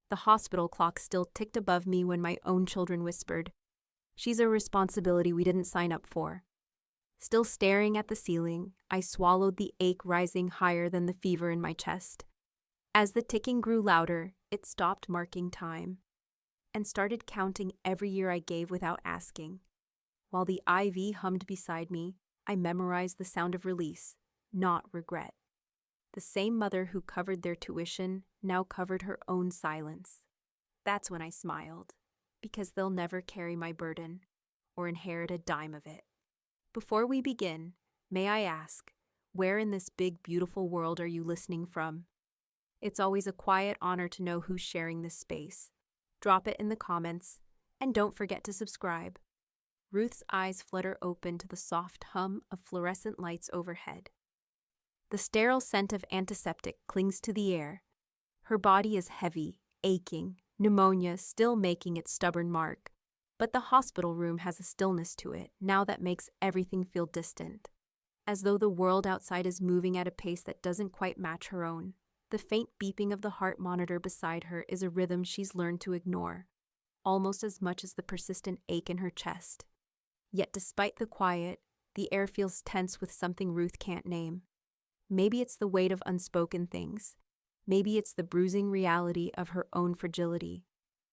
The hospital clock still ticked above me when my own children whispered, "She's a responsibility we didn't sign up for." Still staring at the ceiling, I swallowed the ache rising higher than the fever in my chest. As the ticking grew louder, it stopped marking time and started counting every year I gave without asking. While the IV hummed beside me, I memorized the sound of release, not regret. The same mother who covered their tuition now covered her own silence. That's when I smiled, because they'll never carry my burden or inherit a dime of it. Before we begin, may I ask, where in this big, beautiful world are you listening from? It's always a quiet honor to know who's sharing this space. Drop it in the comments, and don't forget to subscribe. Ruth's eyes flutter open to the soft hum of fluorescent lights overhead. The sterile scent of antiseptic clings to the air. Her body is heavy, aching, pneumonia still making its stubborn mark. But the hospital room has a stillness to it now that makes everything feel distant, as though the world outside is moving at a pace that doesn't quite match her own. The faint beeping of the heart monitor beside her is a rhythm she's learned to ignore, almost as much as the persistent ache in her chest. Yet despite the quiet, the air feels tense with something Ruth can't name. Maybe it's the weight of unspoken things. Maybe it's the bruising reality of her own fragility.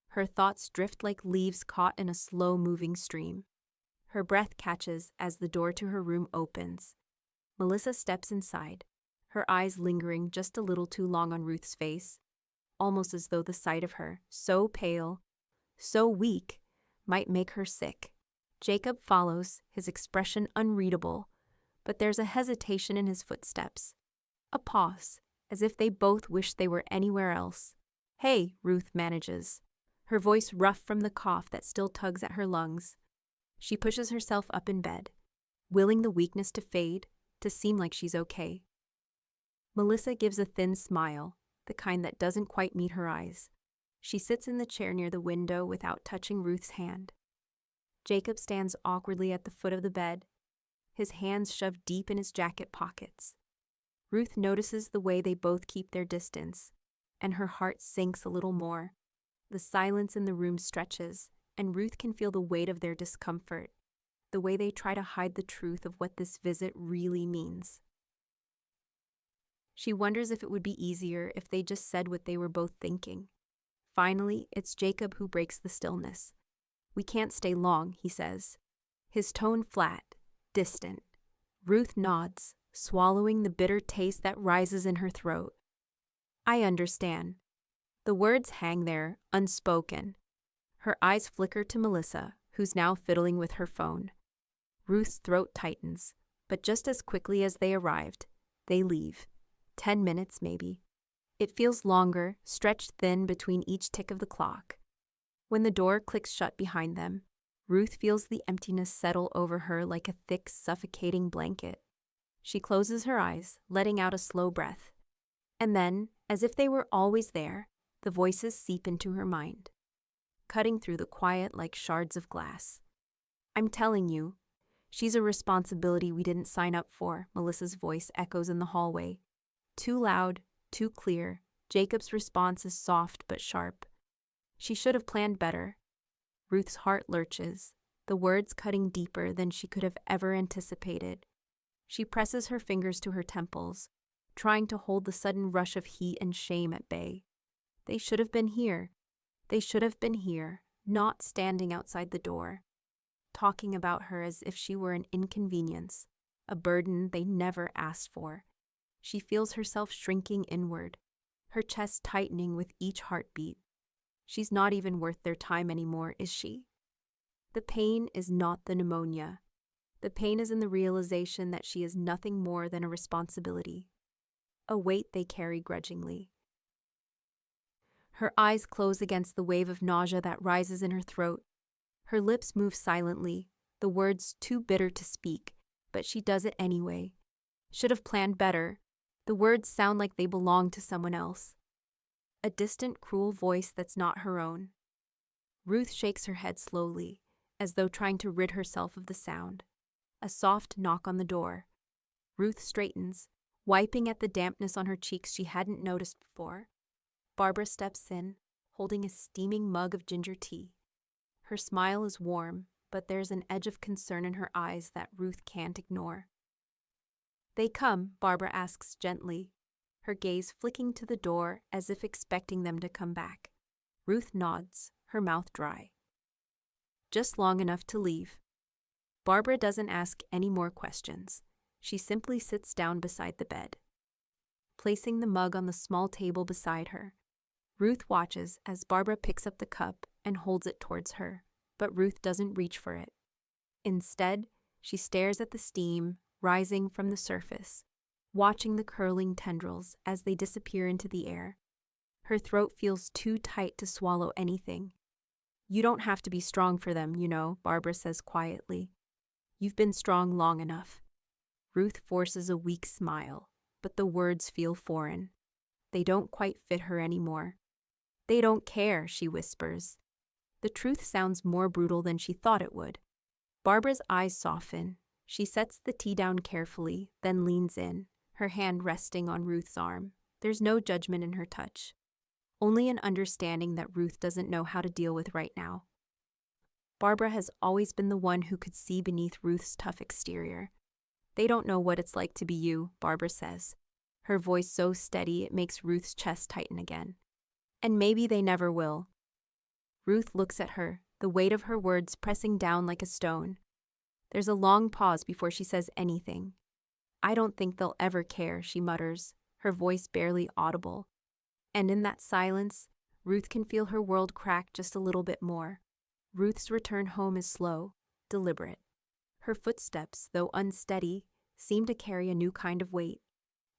Her thoughts drift like leaves caught in a slow-moving stream. Her breath catches as the door to her room opens. Melissa steps inside, her eyes lingering just a little too long on Ruth's face, almost as though the sight of her, so pale, so weak, might make her sick. Jacob follows, his expression unreadable, but there's a hesitation in his footsteps. A pause, as if they both wish they were anywhere else. "Hey," Ruth manages, her voice rough from the cough that still tugs at her lungs. She pushes herself up in bed, willing the weakness to fade, to seem like she's okay. Melissa gives a thin smile, the kind that doesn't quite meet her eyes. She sits in the chair near the window without touching Ruth's hand. Jacob stands awkwardly at the foot of the bed, his hands shoved deep in his jacket pockets. Ruth notices the way they both keep their distance, and her heart sinks a little more. The silence in the room stretches, and Ruth can feel the weight of their discomfort, the way they try to hide the truth of what this visit really means. She wonders if it would be easier if they just said what they were both thinking. Finally, it's Jacob who breaks the stillness. "We can't stay long," he says, his tone flat, distant. Ruth nods, swallowing the bitter taste that rises in her throat. "I understand." The words hang there, unspoken. Her eyes flicker to Melissa, who's now fiddling with her phone. Ruth's throat tightens, but just as quickly as they arrived, they leave. 10 minutes, maybe. It feels longer, stretched thin between each tick of the clock. When the door clicks shut behind them, Ruth feels the emptiness settle over her like a thick, suffocating blanket. She closes her eyes, letting out a slow breath. And then, as if they were always there, the voices seep into her mind, cutting through the quiet like shards of glass. "I'm telling you, she's a responsibility we didn't sign up for," Melissa's voice echoes in the hallway. Too loud, too clear, Jacob's response is soft but sharp. "She should have planned better." Ruth's heart lurches, the words cutting deeper than she could have ever anticipated. She presses her fingers to her temples, trying to hold the sudden rush of heat and shame at bay. They should have been here. They should have been here, not standing outside the door, talking about her as if she were an inconvenience, a burden they never asked for. She feels herself shrinking inward, her chest tightening with each heartbeat. She's not even worth their time anymore, is she? The pain is not the pneumonia. The pain is in the realization that she is nothing more than a responsibility, a weight they carry grudgingly. Her eyes close against the wave of nausea that rises in her throat. Her lips move silently, the words too bitter to speak, but she does it anyway. Should have planned better. The words sound like they belong to someone else. A distant, cruel voice that's not her own. Ruth shakes her head slowly, as though trying to rid herself of the sound. A soft knock on the door. Ruth straightens, wiping at the dampness on her cheeks she hadn't noticed before. Barbara steps in, holding a steaming mug of ginger tea. Her smile is warm, but there's an edge of concern in her eyes that Ruth can't ignore. "They come?" Barbara asks gently, her gaze flicking to the door as if expecting them to come back. Ruth nods, her mouth dry. "Just long enough to leave." Barbara doesn't ask any more questions. She simply sits down beside the bed. Placing the mug on the small table beside her, Ruth watches as Barbara picks up the cup and holds it towards her, but Ruth doesn't reach for it. Instead, she stares at the steam rising from the surface, watching the curling tendrils as they disappear into the air. Her throat feels too tight to swallow anything. "You don't have to be strong for them, you know," Barbara says quietly. "You've been strong long enough." Ruth forces a weak smile, but the words feel foreign. They don't quite fit her anymore. "They don't care," she whispers. The truth sounds more brutal than she thought it would. Barbara's eyes soften. She sets the tea down carefully, then leans in, her hand resting on Ruth's arm. There's no judgment in her touch, only an understanding that Ruth doesn't know how to deal with right now. Barbara has always been the one who could see beneath Ruth's tough exterior. "They don't know what it's like to be you," Barbara says, her voice so steady it makes Ruth's chest tighten again. "And maybe they never will." Ruth looks at her, the weight of her words pressing down like a stone. There's a long pause before she says anything. "I don't think they'll ever care," she mutters, her voice barely audible. And in that silence, Ruth can feel her world crack just a little bit more. Ruth's return home is slow, deliberate. Her footsteps, though unsteady, seem to carry a new kind of weight,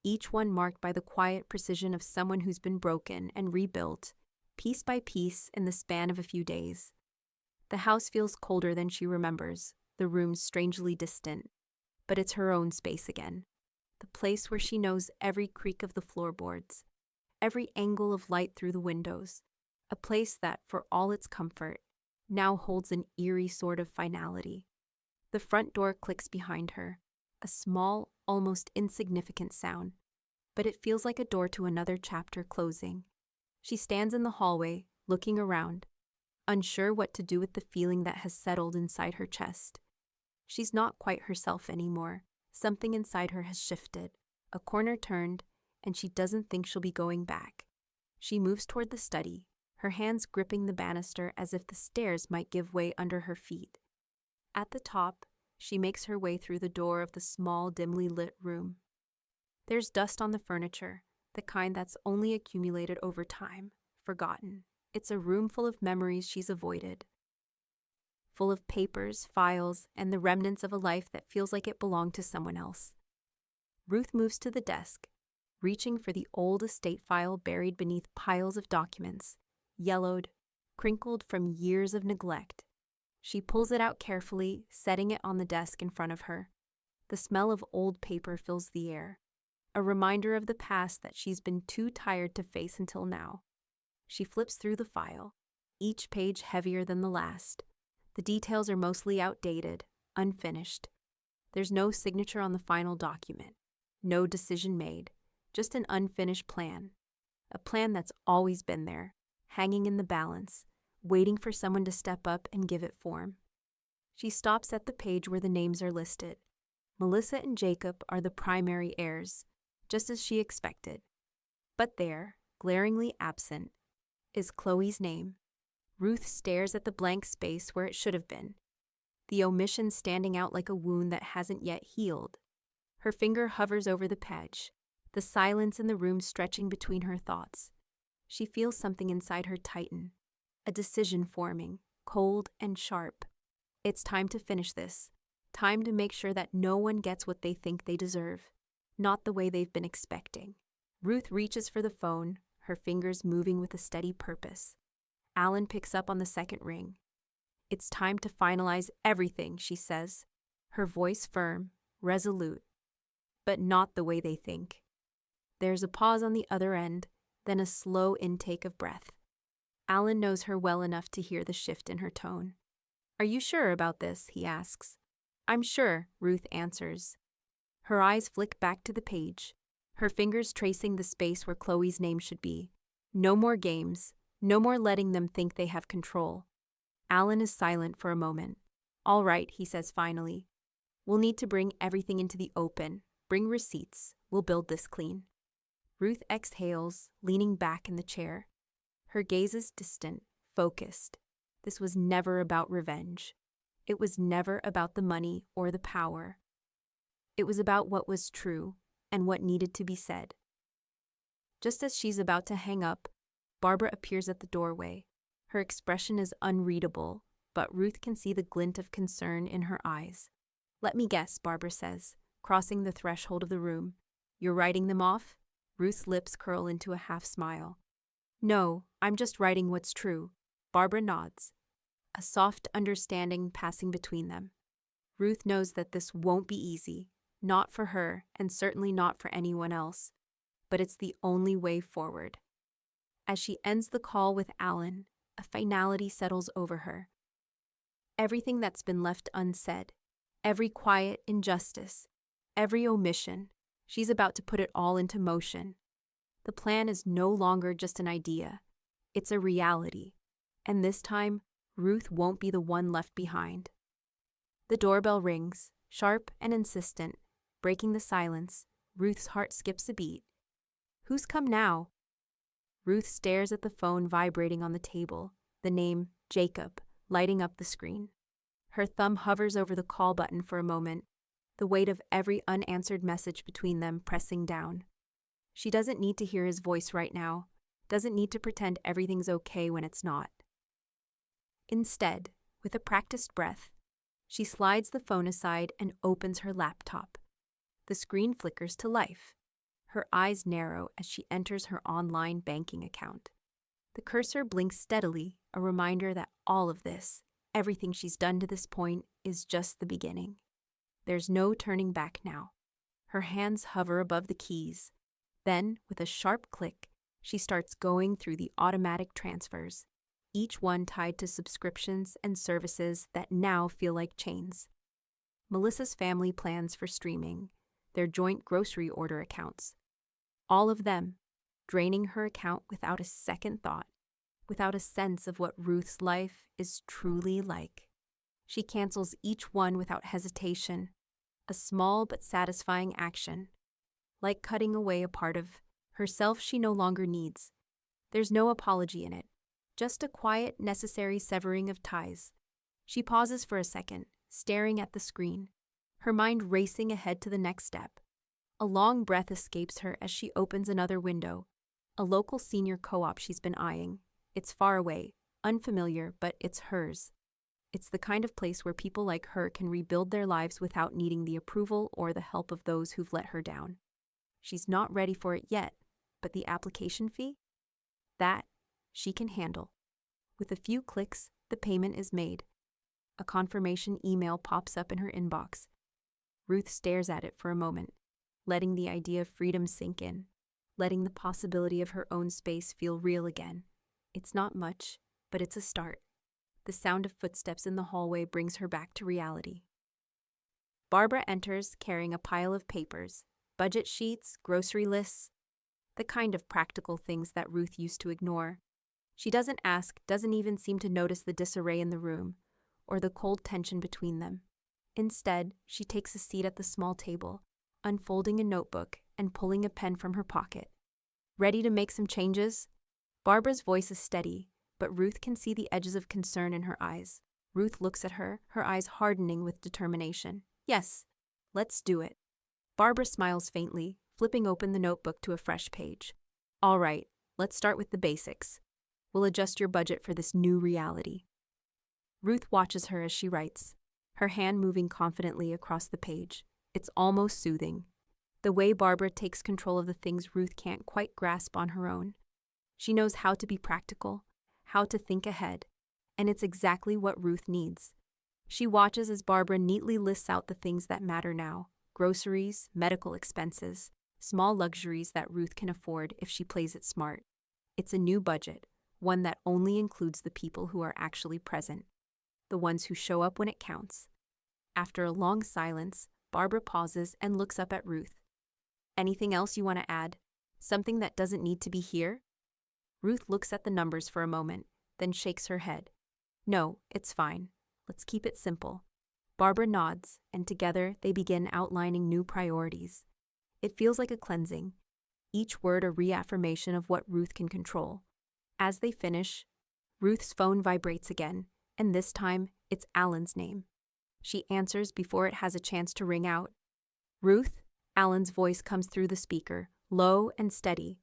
each one marked by the quiet precision of someone who's been broken and rebuilt, piece by piece in the span of a few days. The house feels colder than she remembers, the rooms strangely distant, but it's her own space again. The place where she knows every creak of the floorboards, every angle of light through the windows. A place that, for all its comfort, now holds an eerie sort of finality. The front door clicks behind her, a small, almost insignificant sound, but it feels like a door to another chapter closing. She stands in the hallway, looking around, unsure what to do with the feeling that has settled inside her chest. She's not quite herself anymore. Something inside her has shifted, a corner turned, and she doesn't think she'll be going back. She moves toward the study, her hands gripping the banister as if the stairs might give way under her feet. At the top, she makes her way through the door of the small, dimly lit room. There's dust on the furniture, the kind that's only accumulated over time, forgotten. It's a room full of memories she's avoided, full of papers, files, and the remnants of a life that feels like it belonged to someone else. Ruth moves to the desk, reaching for the old estate file buried beneath piles of documents, yellowed, crinkled from years of neglect. She pulls it out carefully, setting it on the desk in front of her. The smell of old paper fills the air, a reminder of the past that she's been too tired to face until now. She flips through the file, each page heavier than the last. The details are mostly outdated, unfinished. There's no signature on the final document, no decision made, just an unfinished plan. A plan that's always been there, hanging in the balance, waiting for someone to step up and give it form. She stops at the page where the names are listed. Melissa and Jacob are the primary heirs, just as she expected. But there, glaringly absent, is Chloe's name. Ruth stares at the blank space where it should have been, the omission standing out like a wound that hasn't yet healed. Her finger hovers over the page, the silence in the room stretching between her thoughts. She feels something inside her tighten, a decision forming, cold and sharp. It's time to finish this, time to make sure that no one gets what they think they deserve, not the way they've been expecting. Ruth reaches for the phone, her fingers moving with a steady purpose. Alan picks up on the second ring. "It's time to finalize everything," she says, her voice firm, resolute, but not the way they think. There's a pause on the other end, then a slow intake of breath. Alan knows her well enough to hear the shift in her tone. "Are you sure about this?" he asks. "I'm sure," Ruth answers. Her eyes flick back to the page, her fingers tracing the space where Chloe's name should be. No more games, No more letting them think they have control. Alan is silent for a moment. All right, he says finally. We'll need to bring everything into the open. Bring receipts. We'll build this clean. Ruth exhales, leaning back in the chair. Her gaze is distant, focused. This was never about revenge. It was never about the money or the power. It was about what was true and what needed to be said. Just as she's about to hang up, Barbara appears at the doorway. Her expression is unreadable, but Ruth can see the glint of concern in her eyes. Let me guess, Barbara says, crossing the threshold of the room. You're writing them off? Ruth's lips curl into a half smile. No, I'm just writing what's true. Barbara nods, a soft understanding passing between them. Ruth knows that this won't be easy, not for her and certainly not for anyone else, but it's the only way forward. As she ends the call with Alan, a finality settles over her. Everything that's been left unsaid, every quiet injustice, every omission, she's about to put it all into motion. The plan is no longer just an idea. It's a reality. And this time, Ruth won't be the one left behind. The doorbell rings, sharp and insistent, breaking the silence. Ruth's heart skips a beat. Who's come now? Ruth stares at the phone vibrating on the table, the name Jacob lighting up the screen. Her thumb hovers over the call button for a moment, the weight of every unanswered message between them pressing down. She doesn't need to hear his voice right now, doesn't need to pretend everything's okay when it's not. Instead, with a practiced breath, she slides the phone aside and opens her laptop. The screen flickers to life. Her eyes narrow as she enters her online banking account. The cursor blinks steadily, a reminder that all of this, everything she's done to this point, is just the beginning. There's no turning back now. Her hands hover above the keys. Then, with a sharp click, she starts going through the automatic transfers, each one tied to subscriptions and services that now feel like chains. Melissa's family plans for streaming, their joint grocery order accounts. All of them, draining her account without a second thought, without a sense of what Ruth's life is truly like. She cancels each one without hesitation, a small but satisfying action, like cutting away a part of herself she no longer needs. There's no apology in it, just a quiet, necessary severing of ties. She pauses for a second, staring at the screen, her mind racing ahead to the next step. A long breath escapes her as she opens another window, a local senior co-op she's been eyeing. It's far away, unfamiliar, but it's hers. It's the kind of place where people like her can rebuild their lives without needing the approval or the help of those who've let her down. She's not ready for it yet, but the application fee? That she can handle. With a few clicks, the payment is made. A confirmation email pops up in her inbox. Ruth stares at it for a moment, letting the idea of freedom sink in, letting the possibility of her own space feel real again. It's not much, but it's a start. The sound of footsteps in the hallway brings her back to reality. Barbara enters carrying a pile of papers, budget sheets, grocery lists, the kind of practical things that Ruth used to ignore. She doesn't ask, doesn't even seem to notice the disarray in the room, or the cold tension between them. Instead, she takes a seat at the small table, unfolding a notebook and pulling a pen from her pocket. Ready to make some changes? Barbara's voice is steady, but Ruth can see the edges of concern in her eyes. Ruth looks at her, her eyes hardening with determination. Yes, let's do it. Barbara smiles faintly, flipping open the notebook to a fresh page. All right, let's start with the basics. We'll adjust your budget for this new reality. Ruth watches her as she writes, her hand moving confidently across the page. It's almost soothing. The way Barbara takes control of the things Ruth can't quite grasp on her own. She knows how to be practical, how to think ahead, and it's exactly what Ruth needs. She watches as Barbara neatly lists out the things that matter now: groceries, medical expenses, small luxuries that Ruth can afford if she plays it smart. It's a new budget, one that only includes the people who are actually present, the ones who show up when it counts. After a long silence, Barbara pauses and looks up at Ruth. Anything else you want to add? Something that doesn't need to be here? Ruth looks at the numbers for a moment, then shakes her head. No, it's fine. Let's keep it simple. Barbara nods, and together they begin outlining new priorities. It feels like a cleansing, each word a reaffirmation of what Ruth can control. As they finish, Ruth's phone vibrates again, and this time it's Alan's name. She answers before it has a chance to ring out. Ruth? Alan's voice comes through the speaker, low and steady.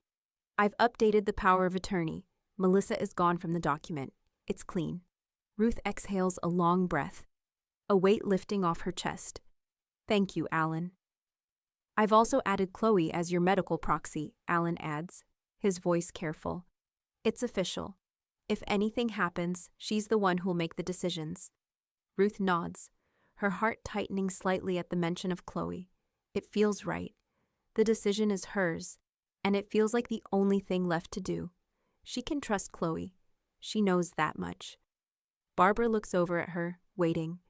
I've updated the power of attorney. Melissa is gone from the document. It's clean. Ruth exhales a long breath, a weight lifting off her chest. Thank you, Alan. I've also added Chloe as your medical proxy, Alan adds, his voice careful. It's official. If anything happens, she's the one who'll make the decisions. Ruth nods, her heart tightening slightly at the mention of Chloe. It feels right. The decision is hers, and it feels like the only thing left to do. She can trust Chloe. She knows that much. Barbara looks over at her, waiting.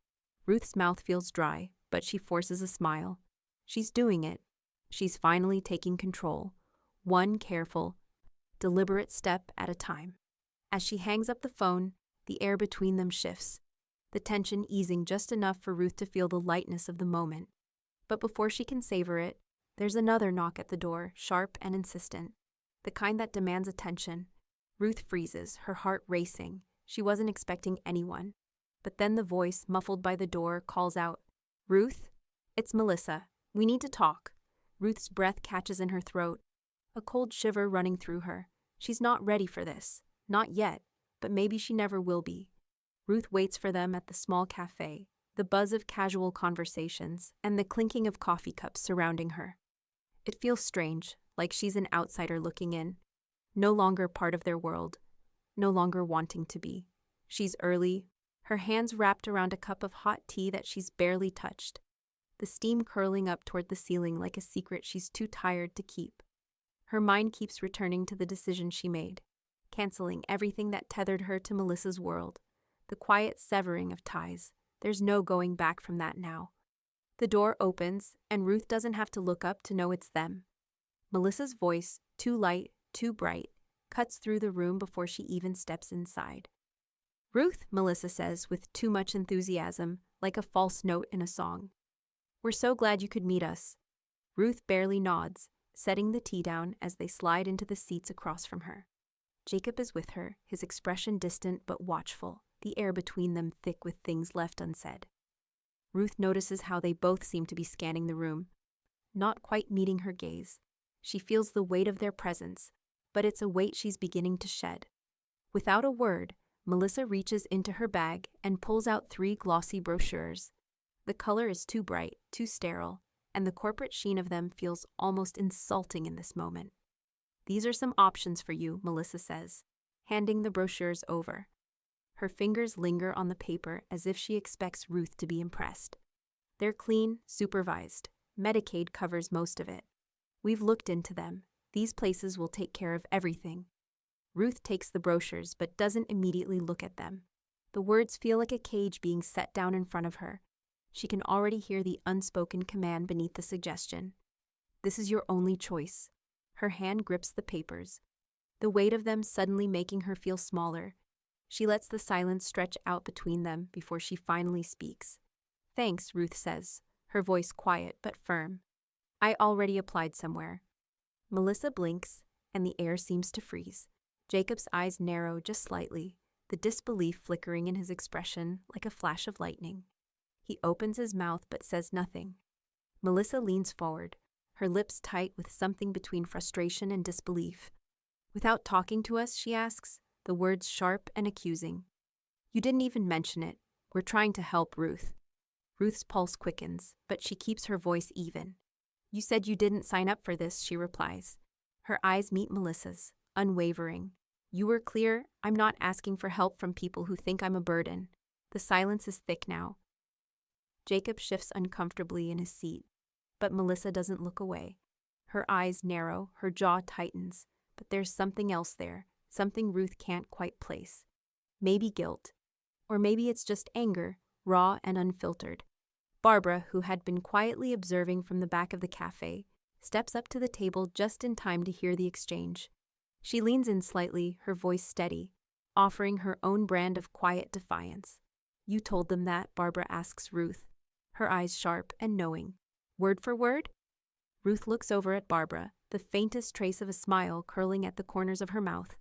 Ruth's mouth feels dry, but she forces a smile. She's doing it. She's finally taking control, one careful, deliberate step at a time. As she hangs up the phone, the air between them shifts, the tension easing just enough for Ruth to feel the lightness of the moment. But before she can savor it, there's another knock at the door, sharp and insistent, the kind that demands attention. Ruth freezes, her heart racing. She wasn't expecting anyone. But then the voice, muffled by the door, calls out, "Ruth? It's Melissa. We need to talk." Ruth's breath catches in her throat, a cold shiver running through her. She's not ready for this. Not yet, but maybe she never will be. Ruth waits for them at the small cafe, the buzz of casual conversations and the clinking of coffee cups surrounding her. It feels strange, like she's an outsider looking in, no longer part of their world, no longer wanting to be. She's early, her hands wrapped around a cup of hot tea that she's barely touched, the steam curling up toward the ceiling like a secret she's too tired to keep. Her mind keeps returning to the decision she made, canceling everything that tethered her to Melissa's world, the quiet severing of ties. There's no going back from that now. The door opens, and Ruth doesn't have to look up to know it's them. Melissa's voice, too light, too bright, cuts through the room before she even steps inside. "Ruth," Melissa says with too much enthusiasm, like a false note in a song. "We're so glad you could meet us." Ruth barely nods, setting the tea down as they slide into the seats across from her. Jacob is with her, his expression distant but watchful, the air between them thick with things left unsaid. Ruth notices how they both seem to be scanning the room, not quite meeting her gaze. She feels the weight of their presence, but it's a weight she's beginning to shed. Without a word, Melissa reaches into her bag and pulls out 3 glossy brochures. The color is too bright, too sterile, and the corporate sheen of them feels almost insulting in this moment. "These are some options for you," Melissa says, handing the brochures over. Her fingers linger on the paper as if she expects Ruth to be impressed. They're clean, supervised. Medicaid covers most of it. We've looked into them. These places will take care of everything. Ruth takes the brochures but doesn't immediately look at them. The words feel like a cage being set down in front of her. She can already hear the unspoken command beneath the suggestion. This is your only choice. Her hand grips the papers, the weight of them suddenly making her feel smaller. She lets the silence stretch out between them before she finally speaks. "Thanks," Ruth says, her voice quiet but firm. "I already applied somewhere." Melissa blinks, and the air seems to freeze. Jacob's eyes narrow just slightly, the disbelief flickering in his expression like a flash of lightning. He opens his mouth but says nothing. Melissa leans forward, her lips tight with something between frustration and disbelief. "Without talking to us?" she asks, the words sharp and accusing. "You didn't even mention it. We're trying to help, Ruth." Ruth's pulse quickens, but she keeps her voice even. "You said you didn't sign up for this," she replies. Her eyes meet Melissa's, unwavering. "You were clear. I'm not asking for help from people who think I'm a burden." The silence is thick now. Jacob shifts uncomfortably in his seat, but Melissa doesn't look away. Her eyes narrow, her jaw tightens, but there's something else there, something Ruth can't quite place. Maybe guilt, or maybe it's just anger, raw and unfiltered. Barbara, who had been quietly observing from the back of the cafe, steps up to the table just in time to hear the exchange. She leans in slightly, her voice steady, offering her own brand of quiet defiance. You told them that, Barbara asks Ruth, her eyes sharp and knowing. Word for word? Ruth looks over at Barbara, the faintest trace of a smile curling at the corners of her mouth.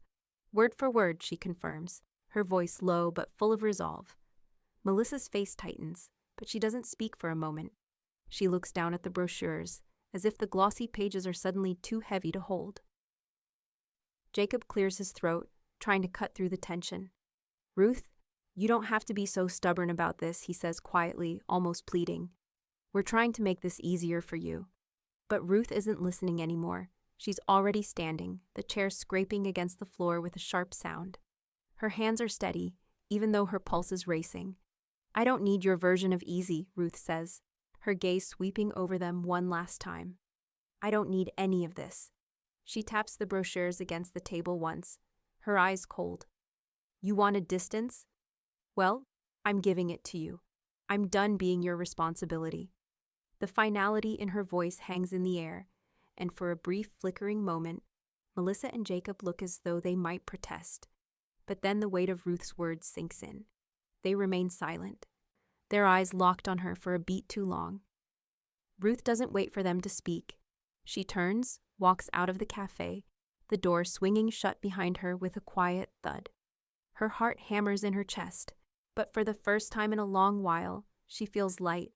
Word for word, she confirms, her voice low but full of resolve. Melissa's face tightens, but she doesn't speak for a moment. She looks down at the brochures, as if the glossy pages are suddenly too heavy to hold. Jacob clears his throat, trying to cut through the tension. Ruth, you don't have to be so stubborn about this, he says quietly, almost pleading. We're trying to make this easier for you. But Ruth isn't listening anymore. She's already standing, the chair scraping against the floor with a sharp sound. Her hands are steady, even though her pulse is racing. I don't need your version of easy, Ruth says, her gaze sweeping over them one last time. I don't need any of this. She taps the brochures against the table once, her eyes cold. You wanted distance? Well, I'm giving it to you. I'm done being your responsibility. The finality in her voice hangs in the air, and for a brief flickering moment, Melissa and Jacob look as though they might protest. But then the weight of Ruth's words sinks in. They remain silent, their eyes locked on her for a beat too long. Ruth doesn't wait for them to speak. She turns, walks out of the cafe, the door swinging shut behind her with a quiet thud. Her heart hammers in her chest, but for the first time in a long while, she feels light,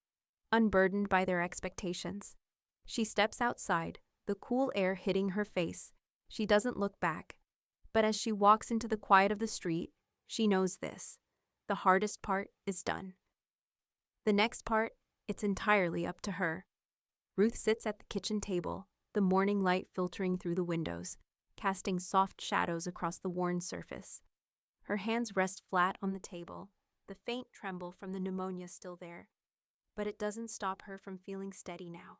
unburdened by their expectations. She steps outside, the cool air hitting her face. She doesn't look back. But as she walks into the quiet of the street, she knows this. The hardest part is done. The next part, it's entirely up to her. Ruth sits at the kitchen table, the morning light filtering through the windows, casting soft shadows across the worn surface. Her hands rest flat on the table, the faint tremble from the pneumonia still there. But it doesn't stop her from feeling steady now.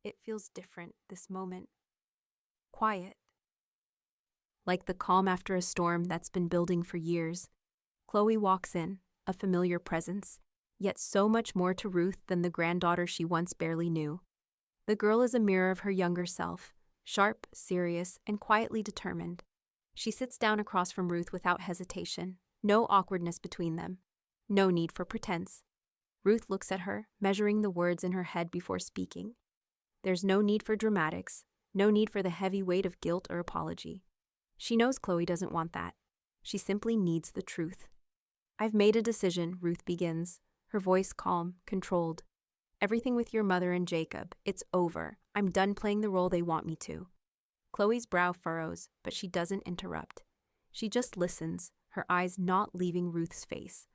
It feels different, this moment. Quiet. Like the calm after a storm that's been building for years. Chloe walks in, a familiar presence, yet so much more to Ruth than the granddaughter she once barely knew. The girl is a mirror of her younger self, sharp, serious, and quietly determined. She sits down across from Ruth without hesitation, no awkwardness between them, no need for pretense. Ruth looks at her, measuring the words in her head before speaking. There's no need for dramatics, no need for the heavy weight of guilt or apology. She knows Chloe doesn't want that. She simply needs the truth. I've made a decision, Ruth begins, her voice calm, controlled. Everything with your mother and Jacob, it's over. I'm done playing the role they want me to. Chloe's brow furrows, but she doesn't interrupt. She just listens, her eyes not leaving Ruth's face.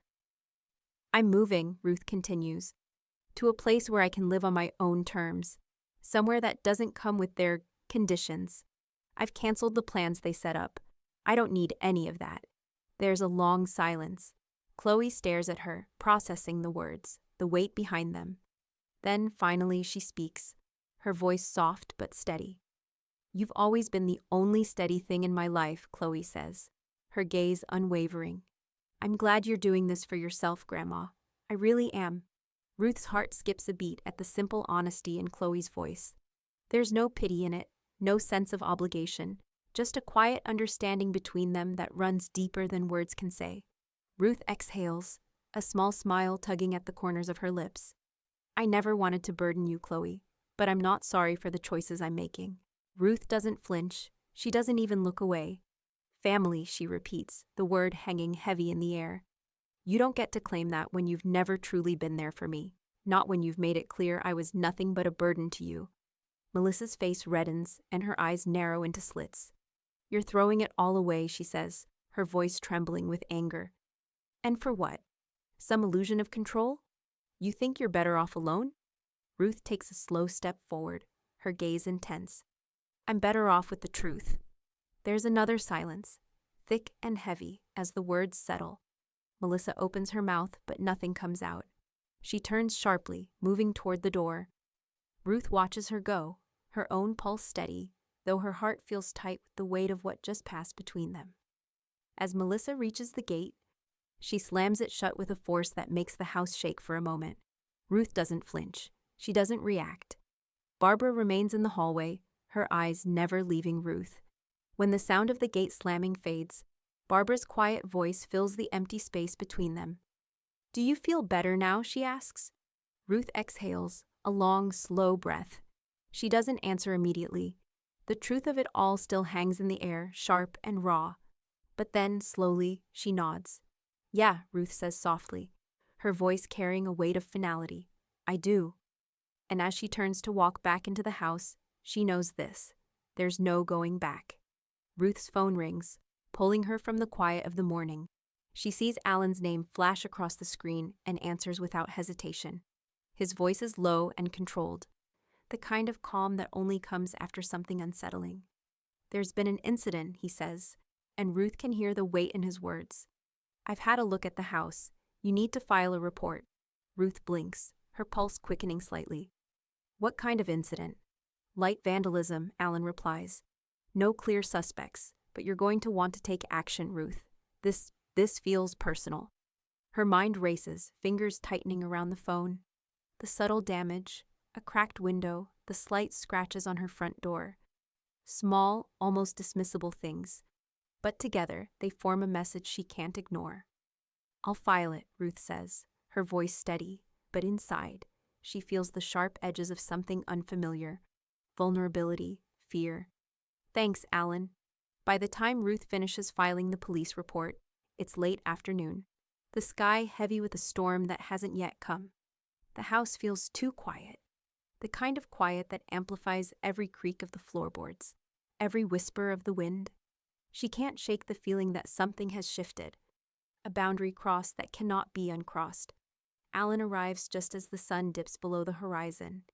I'm moving, Ruth continues, to a place where I can live on my own terms, somewhere that doesn't come with their conditions. I've canceled the plans they set up. I don't need any of that. There's a long silence. Chloe stares at her, processing the words, the weight behind them. Then, finally, she speaks, her voice soft but steady. You've always been the only steady thing in my life, Chloe says, her gaze unwavering. I'm glad you're doing this for yourself, Grandma. I really am. Ruth's heart skips a beat at the simple honesty in Chloe's voice. There's no pity in it, no sense of obligation, just a quiet understanding between them that runs deeper than words can say. Ruth exhales, a small smile tugging at the corners of her lips. I never wanted to burden you, Chloe, but I'm not sorry for the choices I'm making. Ruth doesn't flinch. She doesn't even look away. Family, she repeats, the word hanging heavy in the air. You don't get to claim that when you've never truly been there for me, not when you've made it clear I was nothing but a burden to you. Melissa's face reddens and her eyes narrow into slits. You're throwing it all away, she says, her voice trembling with anger. And for what? Some illusion of control? You think you're better off alone? Ruth takes a slow step forward, her gaze intense. I'm better off with the truth. There's another silence, thick and heavy, as the words settle. Melissa opens her mouth, but nothing comes out. She turns sharply, moving toward the door. Ruth watches her go, her own pulse steady, though her heart feels tight with the weight of what just passed between them. As Melissa reaches the gate, she slams it shut with a force that makes the house shake for a moment. Ruth doesn't flinch. She doesn't react. Barbara remains in the hallway, her eyes never leaving Ruth. When the sound of the gate slamming fades, Barbara's quiet voice fills the empty space between them. "Do you feel better now?" she asks. Ruth exhales, a long, slow breath. She doesn't answer immediately. The truth of it all still hangs in the air, sharp and raw. But then, slowly, she nods. "Yeah," Ruth says softly, her voice carrying a weight of finality. "I do." And as she turns to walk back into the house, she knows this: there's no going back. Ruth's phone rings, pulling her from the quiet of the morning. She sees Alan's name flash across the screen and answers without hesitation. His voice is low and controlled, the kind of calm that only comes after something unsettling. "There's been an incident," he says, and Ruth can hear the weight in his words. "I've had a look at the house. You need to file a report." Ruth blinks, her pulse quickening slightly. "What kind of incident?" "Light vandalism," Alan replies. "No clear suspects, but you're going to want to take action, Ruth. This feels personal." Her mind races, fingers tightening around the phone. The subtle damage, a cracked window, the slight scratches on her front door. Small, almost dismissible things, but together they form a message she can't ignore. "I'll file it," Ruth says, her voice steady, but inside, she feels the sharp edges of something unfamiliar: vulnerability, fear. "Thanks, Alan." By the time Ruth finishes filing the police report, it's late afternoon. The sky heavy with a storm that hasn't yet come. The house feels too quiet. The kind of quiet that amplifies every creak of the floorboards, every whisper of the wind. She can't shake the feeling that something has shifted, a boundary crossed that cannot be uncrossed. Alan arrives just as the sun dips below the horizon.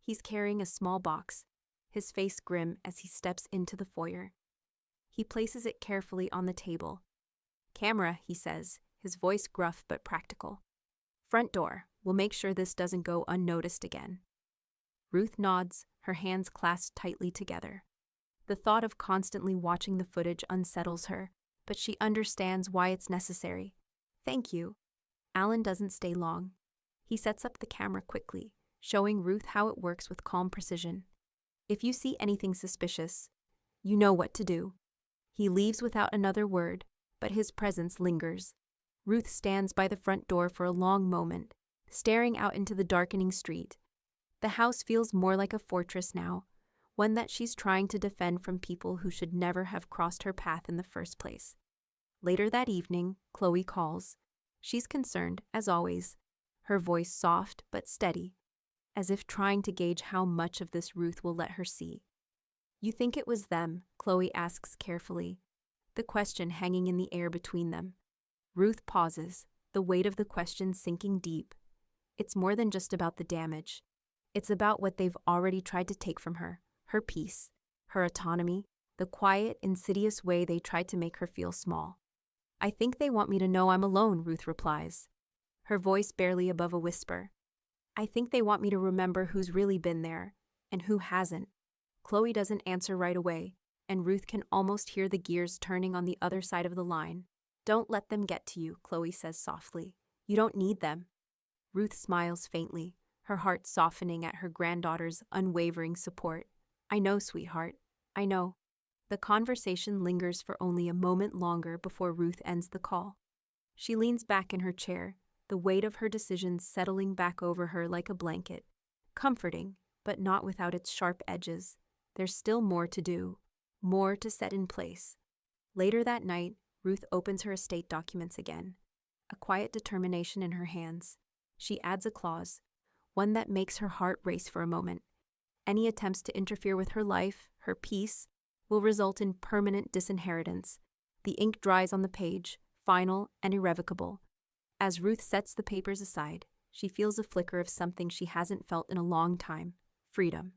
He's carrying a small box, his face grim as he steps into the foyer. He places it carefully on the table. "Camera," he says, his voice gruff but practical. "Front door. We'll make sure this doesn't go unnoticed again." Ruth nods, her hands clasped tightly together. The thought of constantly watching the footage unsettles her, but she understands why it's necessary. "Thank you." Alan doesn't stay long. He sets up the camera quickly, showing Ruth how it works with calm precision. "If you see anything suspicious, you know what to do." He leaves without another word, but his presence lingers. Ruth stands by the front door for a long moment, staring out into the darkening street. The house feels more like a fortress now, one that she's trying to defend from people who should never have crossed her path in the first place. Later that evening, Chloe calls. She's concerned, as always, her voice soft but steady, as if trying to gauge how much of this Ruth will let her see. "You think it was them?" Chloe asks carefully, the question hanging in the air between them. Ruth pauses, the weight of the question sinking deep. It's more than just about the damage. It's about what they've already tried to take from her peace, her autonomy, the quiet, insidious way they tried to make her feel small. "I think they want me to know I'm alone," Ruth replies, her voice barely above a whisper. "I think they want me to remember who's really been there and who hasn't." Chloe doesn't answer right away, and Ruth can almost hear the gears turning on the other side of the line. "Don't let them get to you," Chloe says softly. "You don't need them." Ruth smiles faintly, her heart softening at her granddaughter's unwavering support. "I know, sweetheart. I know." The conversation lingers for only a moment longer before Ruth ends the call. She leans back in her chair, the weight of her decisions settling back over her like a blanket. Comforting, but not without its sharp edges. There's still more to do, more to set in place. Later that night, Ruth opens her estate documents again, a quiet determination in her hands. She adds a clause, one that makes her heart race for a moment. Any attempts to interfere with her life, her peace, will result in permanent disinheritance. The ink dries on the page, final and irrevocable. As Ruth sets the papers aside, she feels a flicker of something she hasn't felt in a long time: freedom.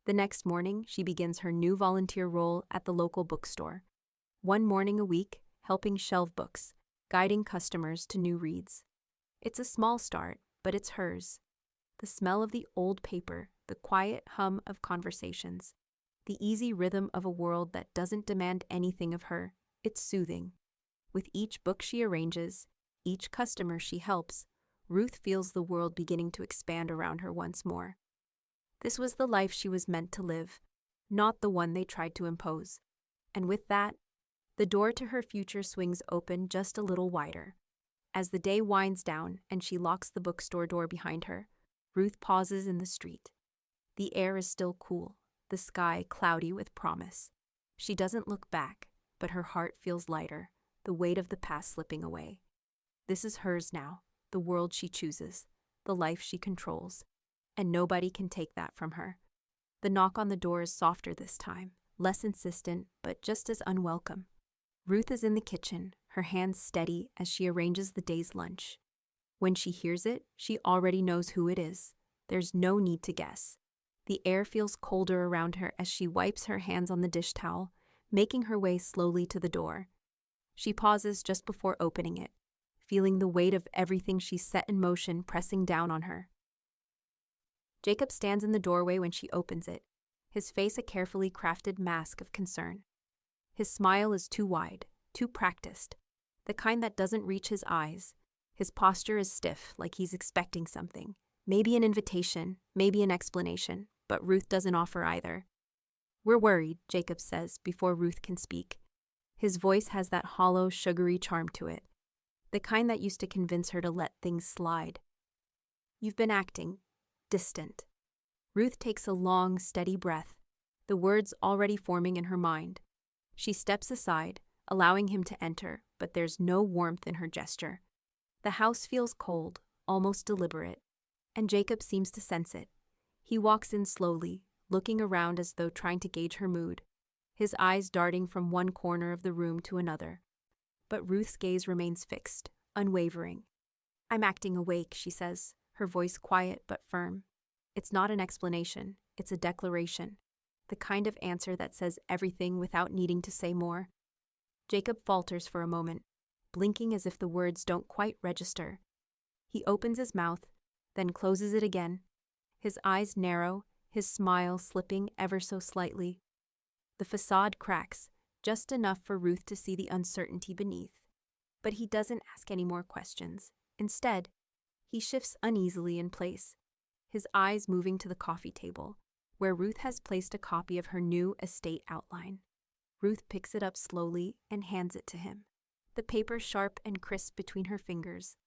The next morning, she begins her new volunteer role at the local bookstore. One morning a week, helping shelve books, guiding customers to new reads. It's a small start, but it's hers. The smell of the old paper, the quiet hum of conversations, the easy rhythm of a world that doesn't demand anything of her, it's soothing. With each book she arranges, each customer she helps, Ruth feels the world beginning to expand around her once more. This was the life she was meant to live, not the one they tried to impose. And with that, the door to her future swings open just a little wider. As the day winds down and she locks the bookstore door behind her, Ruth pauses in the street. The air is still cool, the sky cloudy with promise. She doesn't look back, but her heart feels lighter, the weight of the past slipping away. This is hers now, the world she chooses, the life she controls, and nobody can take that from her. The knock on the door is softer this time, less insistent, but just as unwelcome. Ruth is in the kitchen, her hands steady as she arranges the day's lunch. When she hears it, she already knows who it is. There's no need to guess. The air feels colder around her as she wipes her hands on the dish towel, making her way slowly to the door. She pauses just before opening it, feeling the weight of everything she's set in motion pressing down on her. Jacob stands in the doorway when she opens it, his face a carefully crafted mask of concern. His smile is too wide, too practiced, the kind that doesn't reach his eyes. His posture is stiff, like he's expecting something. Maybe an invitation, maybe an explanation, but Ruth doesn't offer either. "We're worried," Jacob says before Ruth can speak. His voice has that hollow, sugary charm to it, the kind that used to convince her to let things slide. "You've been acting distant." Ruth takes a long, steady breath, the words already forming in her mind. She steps aside, allowing him to enter, but there's no warmth in her gesture. The house feels cold, almost deliberate, and Jacob seems to sense it. He walks in slowly, looking around as though trying to gauge her mood, his eyes darting from one corner of the room to another. But Ruth's gaze remains fixed, unwavering. "I'm acting awake," she says, her voice quiet but firm. It's not an explanation, it's a declaration, the kind of answer that says everything without needing to say more. Jacob falters for a moment, blinking as if the words don't quite register. He opens his mouth, then closes it again, his eyes narrow, his smile slipping ever so slightly. The facade cracks, just enough for Ruth to see the uncertainty beneath. But he doesn't ask any more questions. Instead, he shifts uneasily in place, his eyes moving to the coffee table, where Ruth has placed a copy of her new estate outline. Ruth picks it up slowly and hands it to him, the paper sharp and crisp between her fingers.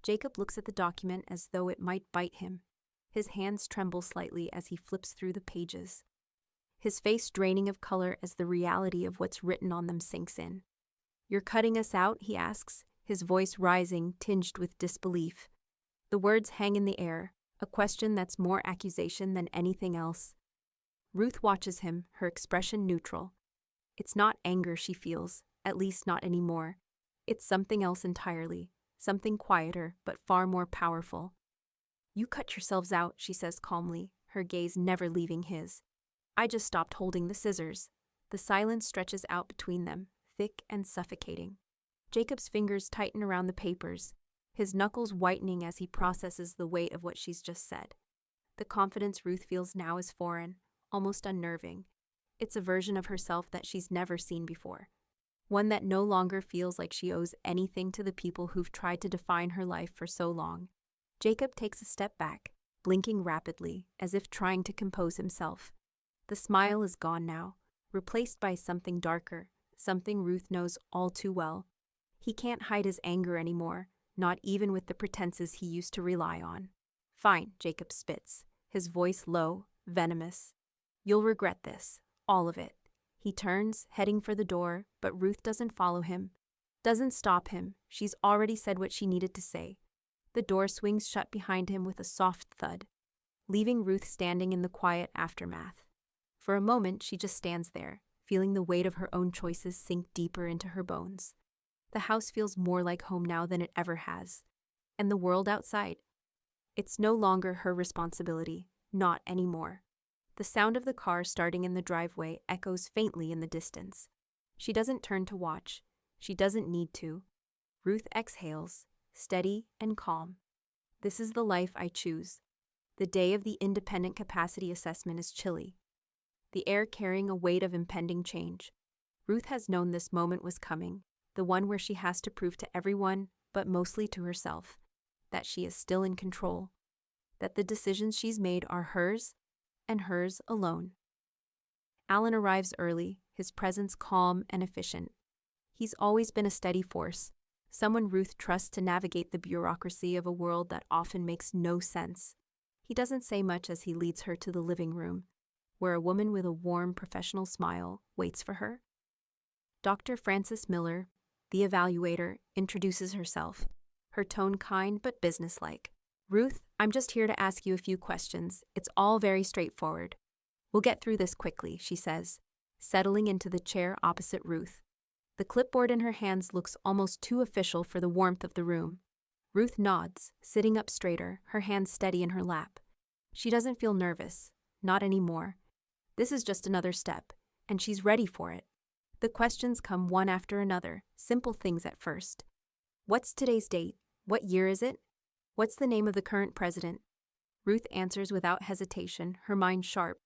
Jacob looks at the document as though it might bite him. His hands tremble slightly as he flips through the pages, his face draining of color as the reality of what's written on them sinks in. "You're cutting us out?" he asks, his voice rising, tinged with disbelief. The words hang in the air, a question that's more accusation than anything else. Ruth watches him, her expression neutral. It's not anger she feels, at least not anymore. It's something else entirely, something quieter but far more powerful. "You cut yourselves out," she says calmly, her gaze never leaving his. "I just stopped holding the scissors." The silence stretches out between them, thick and suffocating. Jacob's fingers tighten around the papers, his knuckles whitening as he processes the weight of what she's just said. The confidence Ruth feels now is foreign, almost unnerving. It's a version of herself that she's never seen before, one that no longer feels like she owes anything to the people who've tried to define her life for so long. Jacob takes a step back, blinking rapidly, as if trying to compose himself. The smile is gone now, replaced by something darker, something Ruth knows all too well. He can't hide his anger anymore, not even with the pretenses he used to rely on. "Fine," Jacob spits, his voice low, venomous. "You'll regret this, all of it." He turns, heading for the door, but Ruth doesn't follow him, doesn't stop him. She's already said what she needed to say. The door swings shut behind him with a soft thud, leaving Ruth standing in the quiet aftermath. For a moment, she just stands there, feeling the weight of her own choices sink deeper into her bones. The house feels more like home now than it ever has. And the world outside? It's no longer her responsibility, not anymore. The sound of the car starting in the driveway echoes faintly in the distance. She doesn't turn to watch. She doesn't need to. Ruth exhales, steady and calm. "This is the life I choose." The day of the independent capacity assessment is chilly, the air carrying a weight of impending change. Ruth has known this moment was coming, the one where she has to prove to everyone, but mostly to herself, that she is still in control, that the decisions she's made are hers, and hers alone. Alan arrives early, his presence calm and efficient. He's always been a steady force, someone Ruth trusts to navigate the bureaucracy of a world that often makes no sense. He doesn't say much as he leads her to the living room, where a woman with a warm, professional smile waits for her. Dr. Frances Miller, the evaluator, introduces herself, her tone kind but businesslike. "Ruth, I'm just here to ask you a few questions. It's all very straightforward. We'll get through this quickly," she says, settling into the chair opposite Ruth. The clipboard in her hands looks almost too official for the warmth of the room. Ruth nods, sitting up straighter, her hands steady in her lap. She doesn't feel nervous, not anymore. This is just another step, and she's ready for it. The questions come one after another, simple things at first. What's today's date? What year is it? What's the name of the current president? Ruth answers without hesitation, her mind sharp.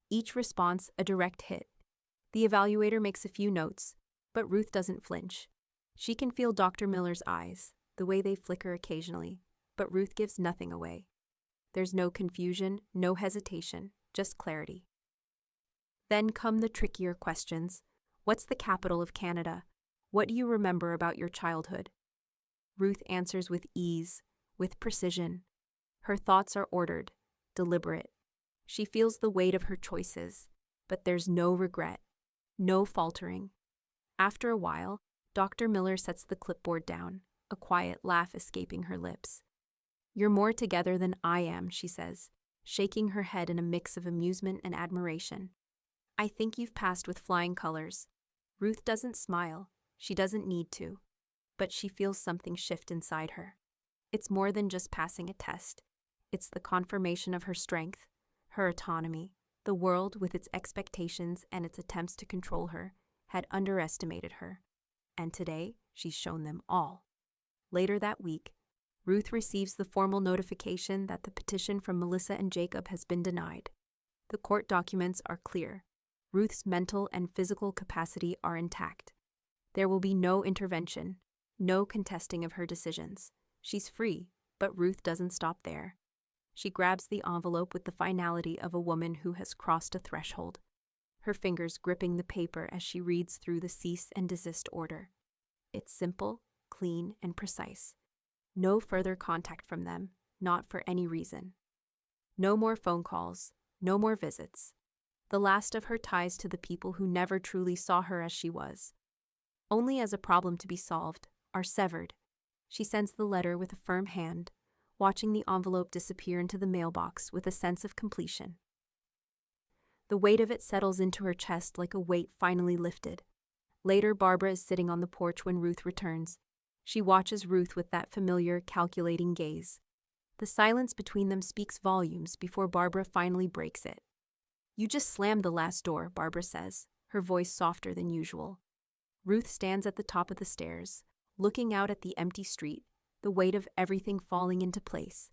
Each response a direct hit. The evaluator makes a few notes, but Ruth doesn't flinch. She can feel Dr. Miller's eyes, the way they flicker occasionally, but Ruth gives nothing away. There's no confusion, no hesitation, just clarity. Then come the trickier questions. What's the capital of Canada? What do you remember about your childhood? Ruth answers with ease, with precision. Her thoughts are ordered, deliberate. She feels the weight of her choices, but there's no regret, no faltering. After a while, Dr. Miller sets the clipboard down, a quiet laugh escaping her lips. "You're more together than I am," she says, shaking her head in a mix of amusement and admiration. "I think you've passed with flying colors." Ruth doesn't smile. She doesn't need to. But she feels something shift inside her. It's more than just passing a test. It's the confirmation of her strength, her autonomy. The world, with its expectations and its attempts to control her, had underestimated her. And today, she's shown them all. Later that week, Ruth receives the formal notification that the petition from Melissa and Jacob has been denied. The court documents are clear. Ruth's mental and physical capacity are intact. There will be no intervention, no contesting of her decisions. She's free, but Ruth doesn't stop there. She grabs the envelope with the finality of a woman who has crossed a threshold, her fingers gripping the paper as she reads through the cease and desist order. It's simple, clean, and precise. No further contact from them, not for any reason. No more phone calls, no more visits. The last of her ties to the people who never truly saw her as she was, only as a problem to be solved, are severed. She sends the letter with a firm hand, watching the envelope disappear into the mailbox with a sense of completion. The weight of it settles into her chest like a weight finally lifted. Later, Barbara is sitting on the porch when Ruth returns. She watches Ruth with that familiar, calculating gaze. The silence between them speaks volumes before Barbara finally breaks it. "You just slammed the last door," Barbara says, her voice softer than usual. Ruth stands at the top of the stairs, looking out at the empty street, the weight of everything falling into place.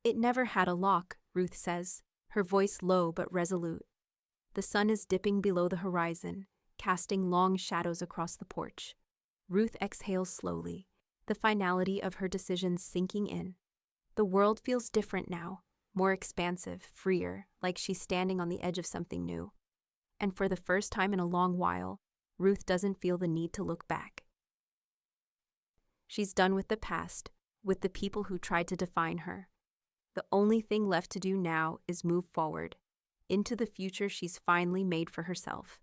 "It never had a lock," Ruth says, her voice low but resolute. The sun is dipping below the horizon, casting long shadows across the porch. Ruth exhales slowly, the finality of her decision sinking in. The world feels different now, more expansive, freer, like she's standing on the edge of something new. And for the first time in a long while, Ruth doesn't feel the need to look back. She's done with the past, with the people who tried to define her. The only thing left to do now is move forward, into the future she's finally made for herself.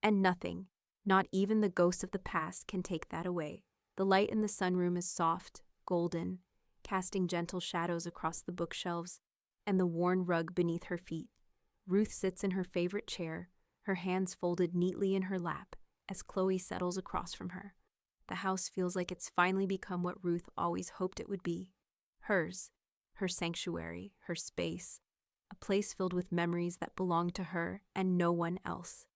And nothing, not even the ghost of the past, can take that away. The light in the sunroom is soft, golden, casting gentle shadows across the bookshelves and the worn rug beneath her feet. Ruth sits in her favorite chair, her hands folded neatly in her lap, as Chloe settles across from her. The house feels like it's finally become what Ruth always hoped it would be. Hers, her sanctuary, her space, a place filled with memories that belong to her and no one else.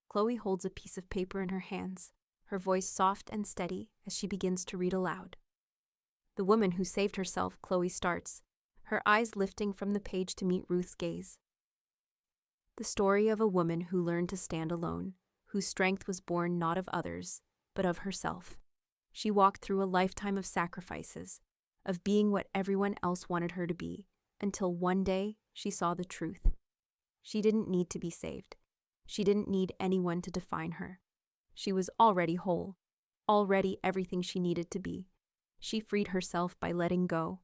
Chloe holds a piece of paper in her hands, her voice soft and steady as she begins to read aloud. "The woman who saved herself," Chloe starts, her eyes lifting from the page to meet Ruth's gaze. The story of a woman who learned to stand alone, whose strength was born not of others, but of herself. She walked through a lifetime of sacrifices, of being what everyone else wanted her to be, until one day she saw the truth. She didn't need to be saved. She didn't need anyone to define her. She was already whole, already everything she needed to be. She freed herself by letting go.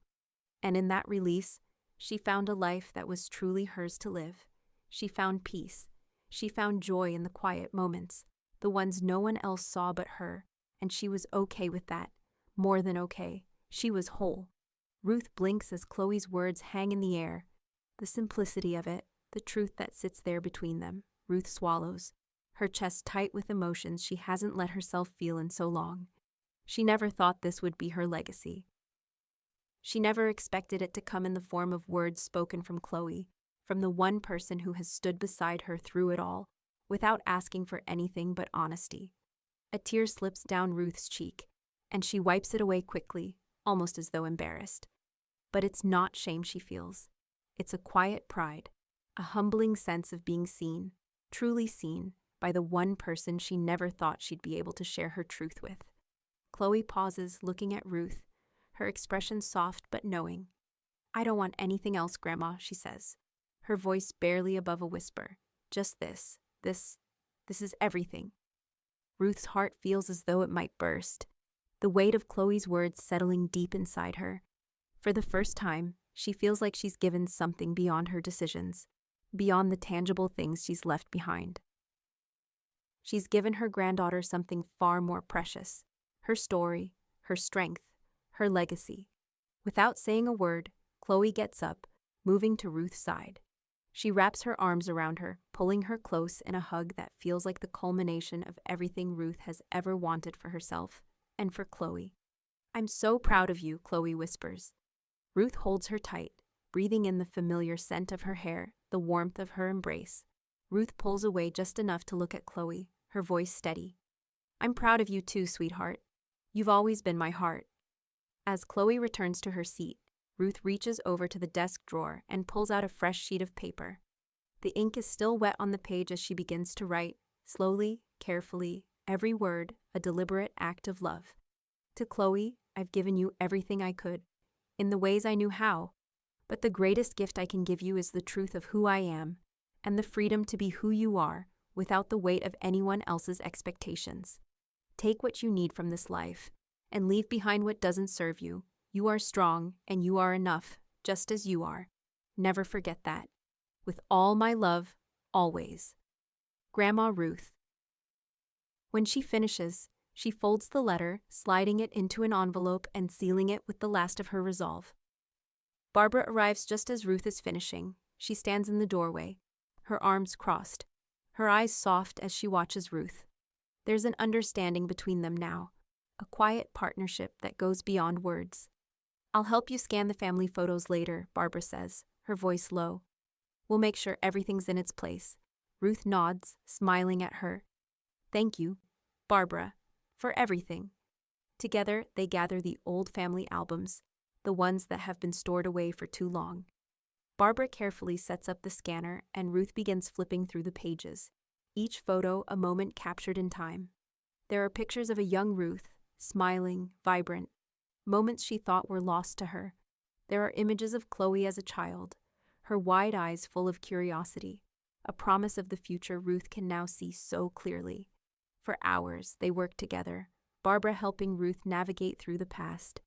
And in that release, she found a life that was truly hers to live. She found peace. She found joy in the quiet moments, the ones no one else saw but her, and she was okay with that. More than okay. She was whole. Ruth blinks as Chloe's words hang in the air. The simplicity of it, the truth that sits there between them. Ruth swallows, her chest tight with emotions she hasn't let herself feel in so long. She never thought this would be her legacy. She never expected it to come in the form of words spoken from Chloe, from the one person who has stood beside her through it all, without asking for anything but honesty. A tear slips down Ruth's cheek, and she wipes it away quickly, almost as though embarrassed. But it's not shame she feels. It's a quiet pride, a humbling sense of being seen, truly seen, by the one person she never thought she'd be able to share her truth with. Chloe pauses, looking at Ruth, her expression soft but knowing. "I don't want anything else, Grandma," she says, her voice barely above a whisper. "Just this. This is everything." Ruth's heart feels as though it might burst, the weight of Chloe's words settling deep inside her. For the first time, she feels like she's given something beyond her decisions, beyond the tangible things she's left behind. She's given her granddaughter something far more precious, her story, her strength, her legacy. Without saying a word, Chloe gets up, moving to Ruth's side. She wraps her arms around her, pulling her close in a hug that feels like the culmination of everything Ruth has ever wanted for herself and for Chloe. "I'm so proud of you," Chloe whispers. Ruth holds her tight, breathing in the familiar scent of her hair, the warmth of her embrace. Ruth pulls away just enough to look at Chloe, her voice steady. "I'm proud of you too, sweetheart. You've always been my heart." As Chloe returns to her seat, Ruth reaches over to the desk drawer and pulls out a fresh sheet of paper. The ink is still wet on the page as she begins to write, slowly, carefully, every word a deliberate act of love. "To Chloe, I've given you everything I could, in the ways I knew how, but the greatest gift I can give you is the truth of who I am, and the freedom to be who you are without the weight of anyone else's expectations. Take what you need from this life, and leave behind what doesn't serve you. You are strong, and you are enough, just as you are. Never forget that. With all my love, always. Grandma Ruth." When she finishes, she folds the letter, sliding it into an envelope and sealing it with the last of her resolve. Barbara arrives just as Ruth is finishing. She stands in the doorway, her arms crossed, her eyes soft as she watches Ruth. There's an understanding between them now, a quiet partnership that goes beyond words. "I'll help you scan the family photos later," Barbara says, her voice low. "We'll make sure everything's in its place." Ruth nods, smiling at her. "Thank you, Barbara, for everything." Together, they gather the old family albums, the ones that have been stored away for too long. Barbara carefully sets up the scanner, and Ruth begins flipping through the pages, each photo a moment captured in time. There are pictures of a young Ruth, smiling, vibrant, moments she thought were lost to her. There are images of Chloe as a child, her wide eyes full of curiosity, a promise of the future Ruth can now see so clearly. For hours, they worked together, Barbara helping Ruth navigate through the past,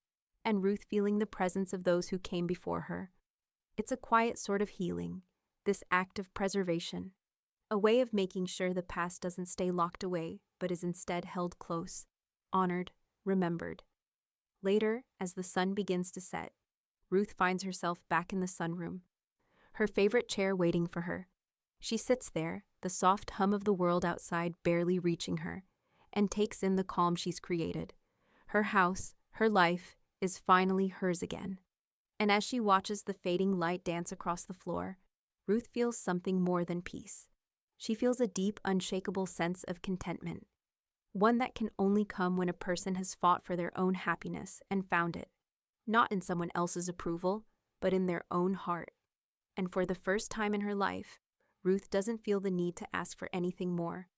and Ruth feeling the presence of those who came before her. It's a quiet sort of healing, this act of preservation, a way of making sure the past doesn't stay locked away, but is instead held close, honored, remembered. Later, as the sun begins to set, Ruth finds herself back in the sunroom, her favorite chair waiting for her. She sits there, the soft hum of the world outside barely reaching her, and takes in the calm she's created. Her house, her life, is finally hers again. And as she watches the fading light dance across the floor, Ruth feels something more than peace. She feels a deep, unshakable sense of contentment, one that can only come when a person has fought for their own happiness and found it, not in someone else's approval, but in their own heart. And for the first time in her life, Ruth doesn't feel the need to ask for anything more.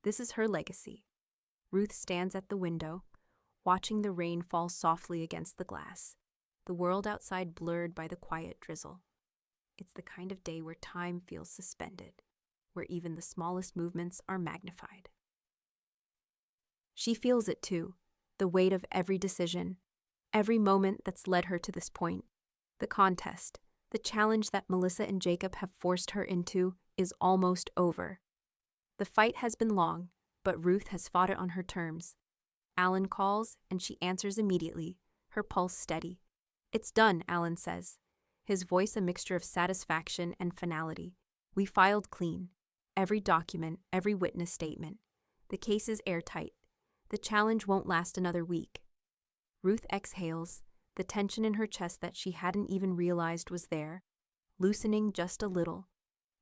This is her legacy. Ruth stands at the window, watching the rain fall softly against the glass, the world outside blurred by the quiet drizzle. It's the kind of day where time feels suspended, where even the smallest movements are magnified. She feels it too, the weight of every decision, every moment that's led her to this point. The contest, the challenge that Melissa and Jacob have forced her into, is almost over. The fight has been long, but Ruth has fought it on her terms. Alan calls, and she answers immediately, her pulse steady. "It's done," Alan says, his voice a mixture of satisfaction and finality. "We filed clean. Every document, every witness statement. The case is airtight. The challenge won't last another week." Ruth exhales, the tension in her chest that she hadn't even realized was there, loosening just a little.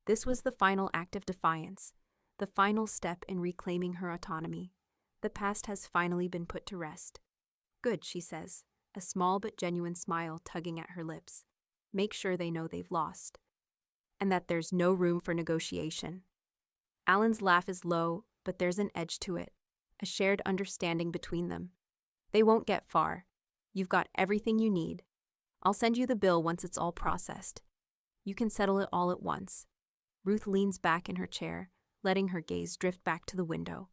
This was the final act of defiance, the final step in reclaiming her autonomy. The past has finally been put to rest. "Good," she says, a small but genuine smile tugging at her lips. "Make sure they know they've lost. And that there's no room for negotiation." Alan's laugh is low, but there's an edge to it, a shared understanding between them. "They won't get far. You've got everything you need. I'll send you the bill once it's all processed. You can settle it all at once." Ruth leans back in her chair, letting her gaze drift back to the window.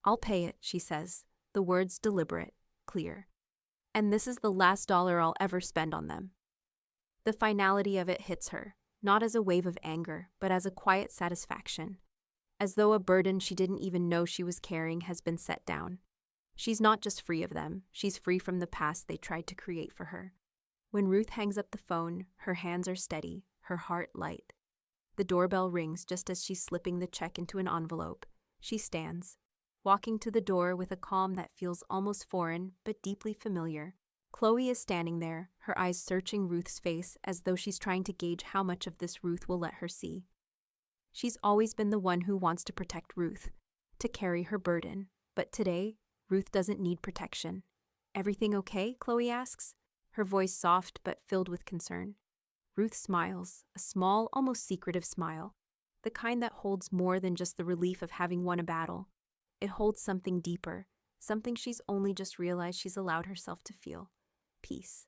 "I'll pay it," she says, the words deliberate, clear. "And this is the last dollar I'll ever spend on them." The finality of it hits her, not as a wave of anger, but as a quiet satisfaction, as though a burden she didn't even know she was carrying has been set down. She's not just free of them, she's free from the past they tried to create for her. When Ruth hangs up the phone, her hands are steady, her heart light. The doorbell rings just as she's slipping the check into an envelope. She stands, walking to the door with a calm that feels almost foreign but deeply familiar. Chloe is standing there, her eyes searching Ruth's face as though she's trying to gauge how much of this Ruth will let her see. She's always been the one who wants to protect Ruth, to carry her burden, but today, Ruth doesn't need protection. "Everything okay?" Chloe asks, her voice soft but filled with concern. Ruth smiles, a small, almost secretive smile, the kind that holds more than just the relief of having won a battle. It holds something deeper, something she's only just realized she's allowed herself to feel. Peace.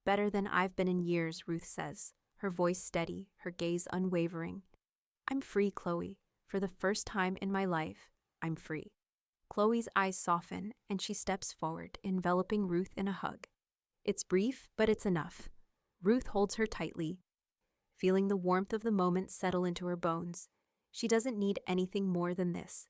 "Better than I've been in years," Ruth says, her voice steady, her gaze unwavering. "I'm free, Chloe. For the first time in my life, I'm free." Chloe's eyes soften, and she steps forward, enveloping Ruth in a hug. It's brief, but it's enough. Ruth holds her tightly, feeling the warmth of the moment settle into her bones. She doesn't need anything more than this.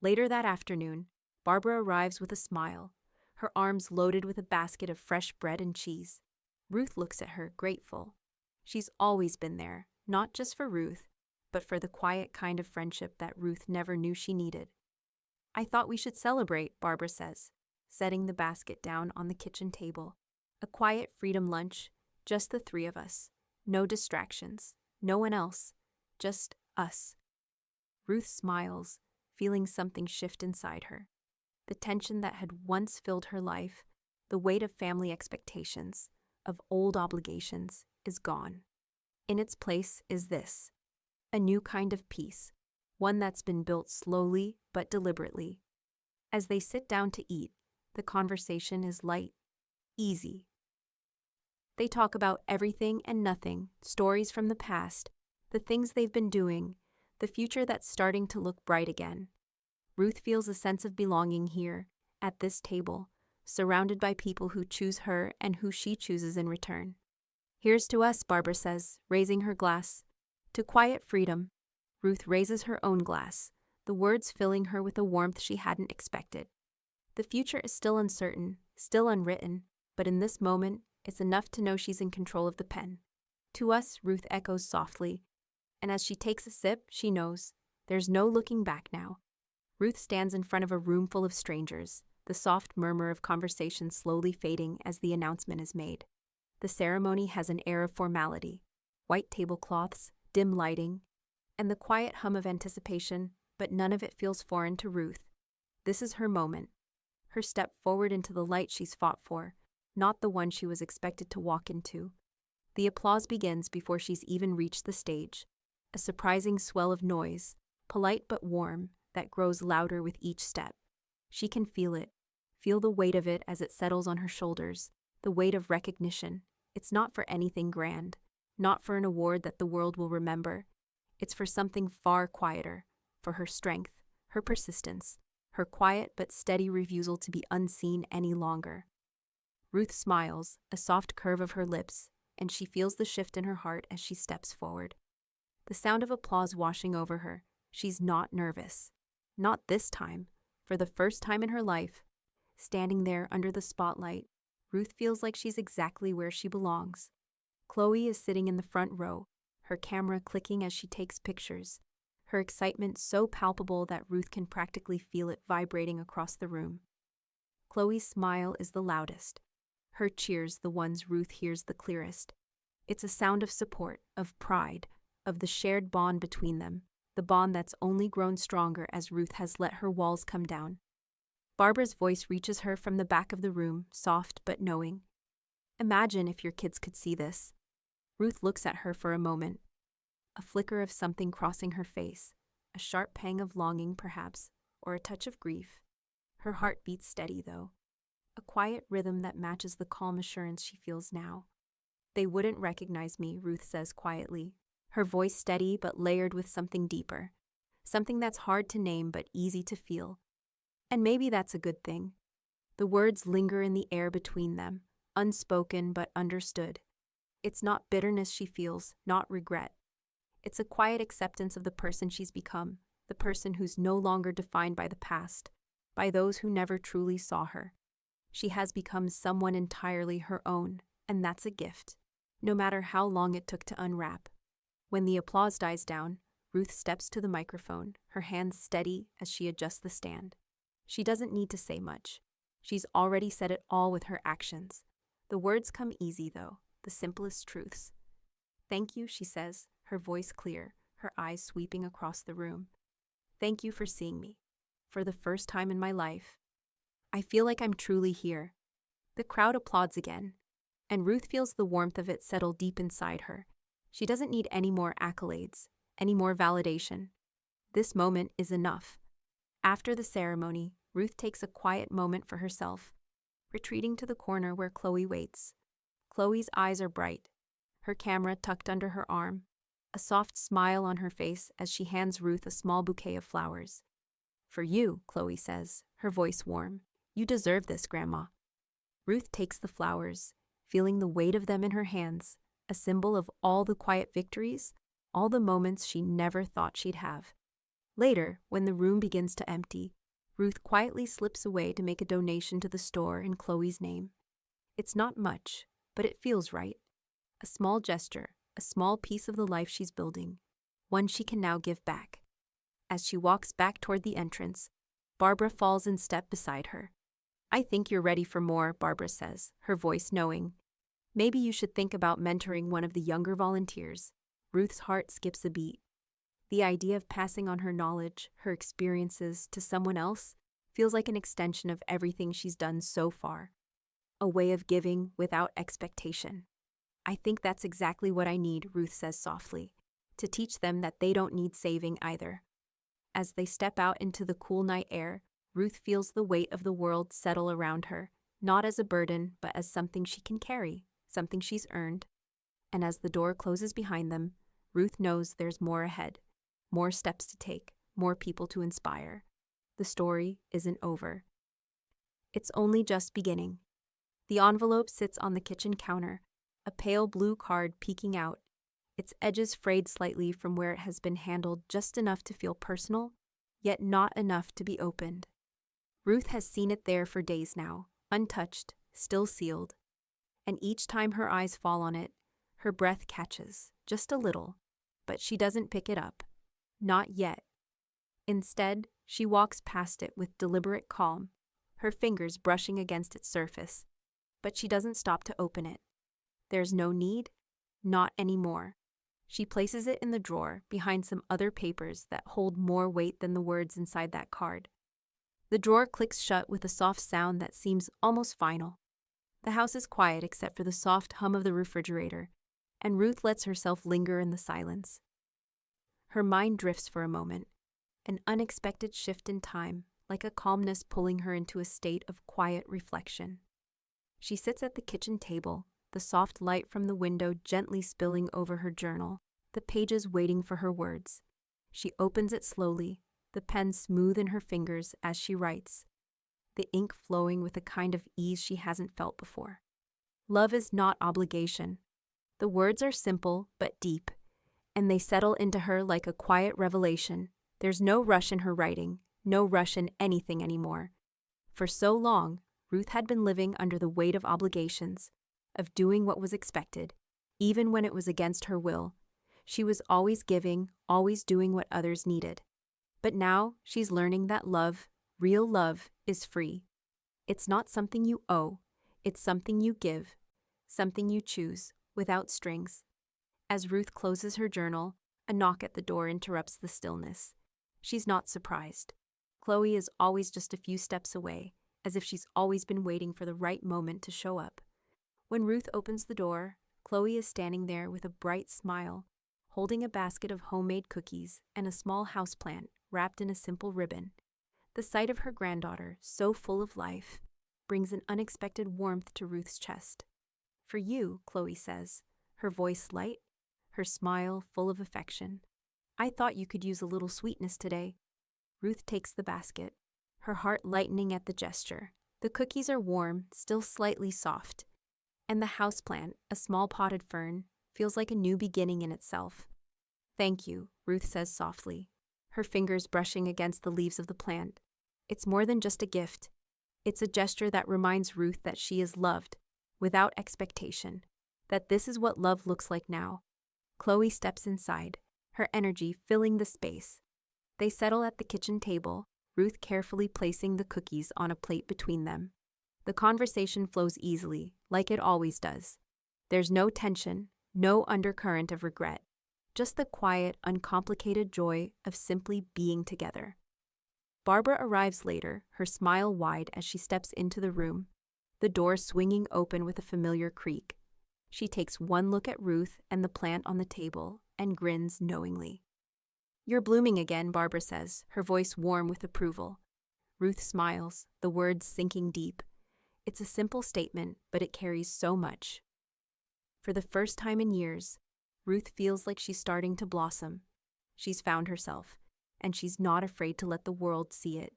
Later that afternoon, Barbara arrives with a smile, her arms loaded with a basket of fresh bread and cheese. Ruth looks at her, grateful. She's always been there, not just for Ruth, but for the quiet kind of friendship that Ruth never knew she needed. "I thought we should celebrate," Barbara says, setting the basket down on the kitchen table. "A quiet freedom lunch, just the three of us. No distractions, no one else, just us." Ruth smiles, feeling something shift inside her. The tension that had once filled her life, the weight of family expectations, of old obligations, is gone. In its place is this, a new kind of peace, one that's been built slowly but deliberately. As they sit down to eat, the conversation is light, easy. They talk about everything and nothing, stories from the past, the things they've been doing, the future that's starting to look bright again. Ruth feels a sense of belonging here, at this table, surrounded by people who choose her and who she chooses in return. "Here's to us," Barbara says, raising her glass. "To quiet freedom." Ruth raises her own glass, the words filling her with a warmth she hadn't expected. The future is still uncertain, still unwritten, but in this moment, it's enough to know she's in control of the pen. "To us," Ruth echoes softly, and as she takes a sip, she knows, there's no looking back now. Ruth stands in front of a room full of strangers, the soft murmur of conversation slowly fading as the announcement is made. The ceremony has an air of formality, white tablecloths, dim lighting, and the quiet hum of anticipation, but none of it feels foreign to Ruth. This is her moment, her step forward into the light she's fought for, not the one she was expected to walk into. The applause begins before she's even reached the stage, a surprising swell of noise, polite but warm, that grows louder with each step. She can feel it, feel the weight of it as it settles on her shoulders, the weight of recognition. It's not for anything grand, not for an award that the world will remember. It's for something far quieter, for her strength, her persistence, her quiet but steady refusal to be unseen any longer. Ruth smiles, a soft curve of her lips, and she feels the shift in her heart as she steps forward. The sound of applause washing over her. She's not nervous. Not this time. For the first time in her life, standing there under the spotlight, Ruth feels like she's exactly where she belongs. Chloe is sitting in the front row, her camera clicking as she takes pictures, her excitement so palpable that Ruth can practically feel it vibrating across the room. Chloe's smile is the loudest, her cheers the ones Ruth hears the clearest. It's a sound of support, of pride, of the shared bond between them, the bond that's only grown stronger as Ruth has let her walls come down. Barbara's voice reaches her from the back of the room, soft but knowing. Imagine if your kids could see this. Ruth looks at her for a moment. A flicker of something crossing her face, a sharp pang of longing perhaps, or a touch of grief. Her heart beats steady though, a quiet rhythm that matches the calm assurance she feels now. They wouldn't recognize me, Ruth says quietly, her voice steady but layered with something deeper, something that's hard to name but easy to feel. And maybe that's a good thing. The words linger in the air between them, unspoken but understood. It's not bitterness she feels, not regret. It's a quiet acceptance of the person she's become, the person who's no longer defined by the past, by those who never truly saw her. She has become someone entirely her own, and that's a gift, no matter how long it took to unwrap. When the applause dies down, Ruth steps to the microphone, her hands steady as she adjusts the stand. She doesn't need to say much. She's already said it all with her actions. The words come easy, though, the simplest truths. Thank you, she says, her voice clear, her eyes sweeping across the room. Thank you for seeing me. For the first time in my life, I feel like I'm truly here. The crowd applauds again, and Ruth feels the warmth of it settle deep inside her. She doesn't need any more accolades, any more validation. This moment is enough. After the ceremony, Ruth takes a quiet moment for herself, retreating to the corner where Chloe waits. Chloe's eyes are bright, her camera tucked under her arm, a soft smile on her face as she hands Ruth a small bouquet of flowers. For you, Chloe says, her voice warm. You deserve this, Grandma. Ruth takes the flowers, feeling the weight of them in her hands, a symbol of all the quiet victories, all the moments she never thought she'd have. Later, when the room begins to empty, Ruth quietly slips away to make a donation to the store in Chloe's name. It's not much, but it feels right. A small gesture, a small piece of the life she's building, one she can now give back. As she walks back toward the entrance, Barbara falls in step beside her. I think you're ready for more, Barbara says, her voice knowing. Maybe you should think about mentoring one of the younger volunteers. Ruth's heart skips a beat. The idea of passing on her knowledge, her experiences, to someone else feels like an extension of everything she's done so far. A way of giving without expectation. I think that's exactly what I need, Ruth says softly, to teach them that they don't need saving either. As they step out into the cool night air, Ruth feels the weight of the world settle around her, not as a burden, but as something she can carry, something she's earned. And as the door closes behind them, Ruth knows there's more ahead. More steps to take, more people to inspire. The story isn't over. It's only just beginning. The envelope sits on the kitchen counter, a pale blue card peeking out, its edges frayed slightly from where it has been handled just enough to feel personal, yet not enough to be opened. Ruth has seen it there for days now, untouched, still sealed. And each time her eyes fall on it, her breath catches, just a little, but she doesn't pick it up. Not yet. Instead, she walks past it with deliberate calm, her fingers brushing against its surface. But she doesn't stop to open it. There's no need, not anymore. She places it in the drawer behind some other papers that hold more weight than the words inside that card. The drawer clicks shut with a soft sound that seems almost final. The house is quiet except for the soft hum of the refrigerator, and Ruth lets herself linger in the silence. Her mind drifts for a moment, an unexpected shift in time, like a calmness pulling her into a state of quiet reflection. She sits at the kitchen table, the soft light from the window gently spilling over her journal, the pages waiting for her words. She opens it slowly, the pen smooth in her fingers as she writes, the ink flowing with a kind of ease she hasn't felt before. Love is not obligation. The words are simple but deep, and they settle into her like a quiet revelation. There's no rush in her writing, no rush in anything anymore. For so long, Ruth had been living under the weight of obligations, of doing what was expected, even when it was against her will. She was always giving, always doing what others needed. But now she's learning that love, real love, is free. It's not something you owe, it's something you give, something you choose, without strings. As Ruth closes her journal, a knock at the door interrupts the stillness. She's not surprised. Chloe is always just a few steps away, as if she's always been waiting for the right moment to show up. When Ruth opens the door, Chloe is standing there with a bright smile, holding a basket of homemade cookies and a small houseplant wrapped in a simple ribbon. The sight of her granddaughter, so full of life, brings an unexpected warmth to Ruth's chest. "For you," Chloe says, her voice light, her smile full of affection. "I thought you could use a little sweetness today." Ruth takes the basket, her heart lightening at the gesture. The cookies are warm, still slightly soft, and the houseplant, a small potted fern, feels like a new beginning in itself. "Thank you," Ruth says softly, her fingers brushing against the leaves of the plant. It's more than just a gift. It's a gesture that reminds Ruth that she is loved, without expectation, that this is what love looks like now. Chloe steps inside, her energy filling the space. They settle at the kitchen table, Ruth carefully placing the cookies on a plate between them. The conversation flows easily, like it always does. There's no tension, no undercurrent of regret, just the quiet, uncomplicated joy of simply being together. Barbara arrives later, her smile wide as she steps into the room, the door swinging open with a familiar creak. She takes one look at Ruth and the plant on the table and grins knowingly. "You're blooming again," Barbara says, her voice warm with approval. Ruth smiles, the words sinking deep. It's a simple statement, but it carries so much. For the first time in years, Ruth feels like she's starting to blossom. She's found herself, and she's not afraid to let the world see it.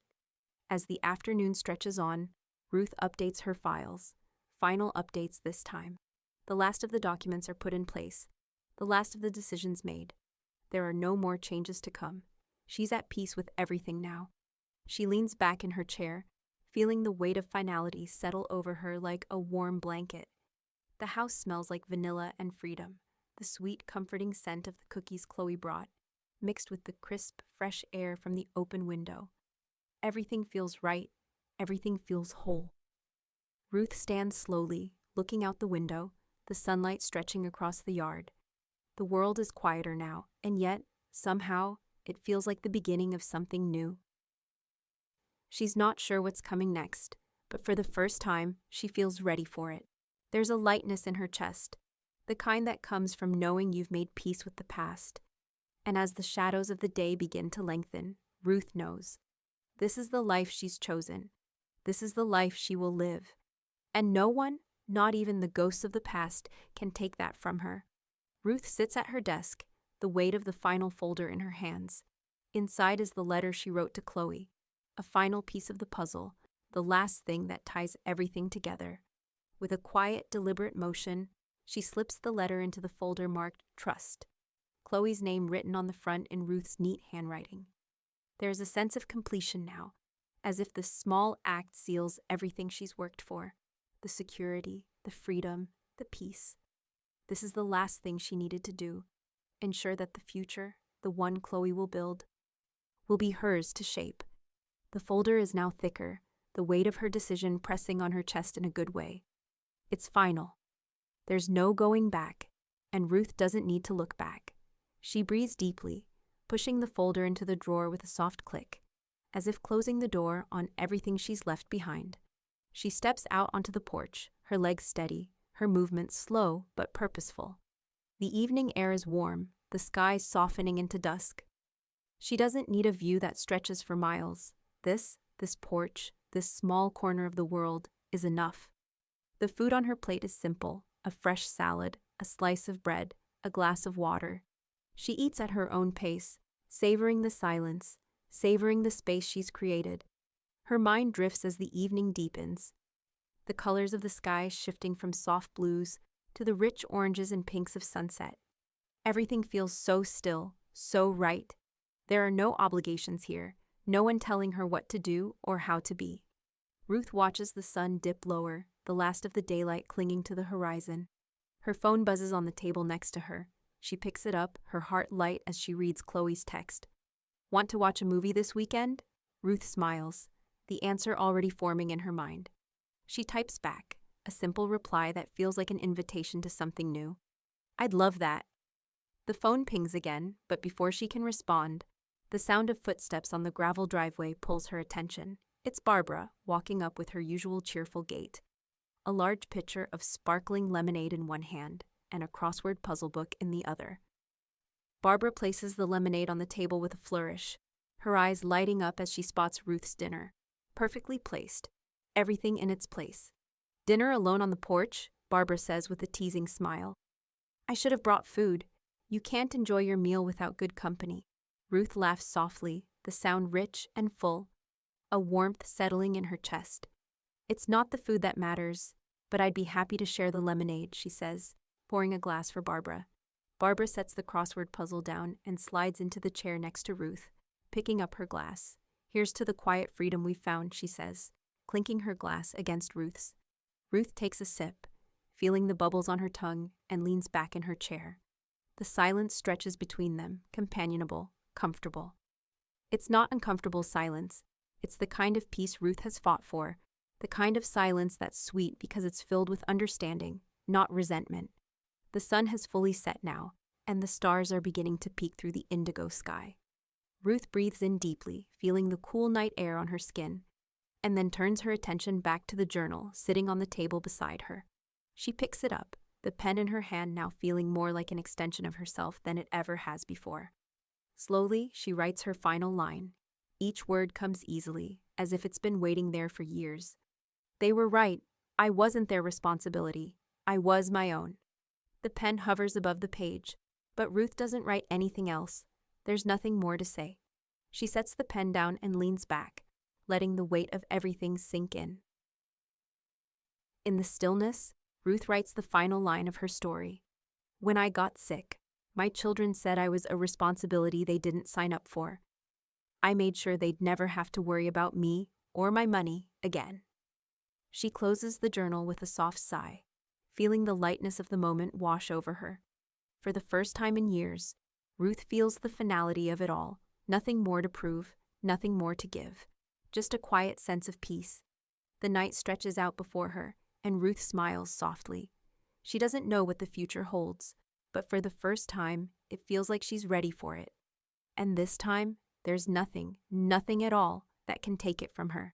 As the afternoon stretches on, Ruth updates her files. Final updates this time. The last of the documents are put in place, the last of the decisions made. There are no more changes to come. She's at peace with everything now. She leans back in her chair, feeling the weight of finality settle over her like a warm blanket. The house smells like vanilla and freedom, the sweet, comforting scent of the cookies Chloe brought, mixed with the crisp, fresh air from the open window. Everything feels right. Everything feels whole. Ruth stands slowly, looking out the window, the sunlight stretching across the yard. The world is quieter now, and yet, somehow, it feels like the beginning of something new. She's not sure what's coming next, but for the first time, she feels ready for it. There's a lightness in her chest, the kind that comes from knowing you've made peace with the past. And as the shadows of the day begin to lengthen, Ruth knows. This is the life she's chosen. This is the life she will live. And no one, not even the ghosts of the past, can take that from her. Ruth sits at her desk, the weight of the final folder in her hands. Inside is the letter she wrote to Chloe, a final piece of the puzzle, the last thing that ties everything together. With a quiet, deliberate motion, she slips the letter into the folder marked Trust, Chloe's name written on the front in Ruth's neat handwriting. There is a sense of completion now, as if this small act seals everything she's worked for, the security, the freedom, the peace. This is the last thing she needed to do, ensure that the future, the one Chloe will build, will be hers to shape. The folder is now thicker, the weight of her decision pressing on her chest in a good way. It's final. There's no going back, and Ruth doesn't need to look back. She breathes deeply, pushing the folder into the drawer with a soft click, as if closing the door on everything she's left behind. She steps out onto the porch, her legs steady, her movements slow but purposeful. The evening air is warm, the sky softening into dusk. She doesn't need a view that stretches for miles. This porch, this small corner of the world, is enough. The food on her plate is simple, a fresh salad, a slice of bread, a glass of water. She eats at her own pace, savoring the silence, savoring the space she's created. Her mind drifts as the evening deepens, the colors of the sky shifting from soft blues to the rich oranges and pinks of sunset. Everything feels so still, so right. There are no obligations here, no one telling her what to do or how to be. Ruth watches the sun dip lower, the last of the daylight clinging to the horizon. Her phone buzzes on the table next to her. She picks it up, her heart light as she reads Chloe's text. Want to watch a movie this weekend? Ruth smiles, the answer already forming in her mind. She types back, a simple reply that feels like an invitation to something new. I'd love that. The phone pings again, but before she can respond, the sound of footsteps on the gravel driveway pulls her attention. It's Barbara, walking up with her usual cheerful gait, a large pitcher of sparkling lemonade in one hand and a crossword puzzle book in the other. Barbara places the lemonade on the table with a flourish, her eyes lighting up as she spots Ruth's dinner. Perfectly placed, everything in its place. Dinner alone on the porch, Barbara says with a teasing smile. I should have brought food. You can't enjoy your meal without good company. Ruth laughs softly, the sound rich and full, a warmth settling in her chest. It's not the food that matters, but I'd be happy to share the lemonade, she says, pouring a glass for Barbara. Barbara sets the crossword puzzle down and slides into the chair next to Ruth, picking up her glass. Here's to the quiet freedom we've found, she says, clinking her glass against Ruth's. Ruth takes a sip, feeling the bubbles on her tongue, and leans back in her chair. The silence stretches between them, companionable, comfortable. It's not uncomfortable silence. It's the kind of peace Ruth has fought for, the kind of silence that's sweet because it's filled with understanding, not resentment. The sun has fully set now, and the stars are beginning to peek through the indigo sky. Ruth breathes in deeply, feeling the cool night air on her skin, and then turns her attention back to the journal sitting on the table beside her. She picks it up, the pen in her hand now feeling more like an extension of herself than it ever has before. Slowly, she writes her final line. Each word comes easily, as if it's been waiting there for years. They were right. I wasn't their responsibility. I was my own. The pen hovers above the page, but Ruth doesn't write anything else. There's nothing more to say. She sets the pen down and leans back, letting the weight of everything sink in. In the stillness, Ruth writes the final line of her story. When I got sick, my children said I was a responsibility they didn't sign up for. I made sure they'd never have to worry about me or my money again. She closes the journal with a soft sigh, feeling the lightness of the moment wash over her. For the first time in years, Ruth feels the finality of it all, nothing more to prove, nothing more to give, just a quiet sense of peace. The night stretches out before her, and Ruth smiles softly. She doesn't know what the future holds, but for the first time, it feels like she's ready for it. And this time, there's nothing at all, that can take it from her.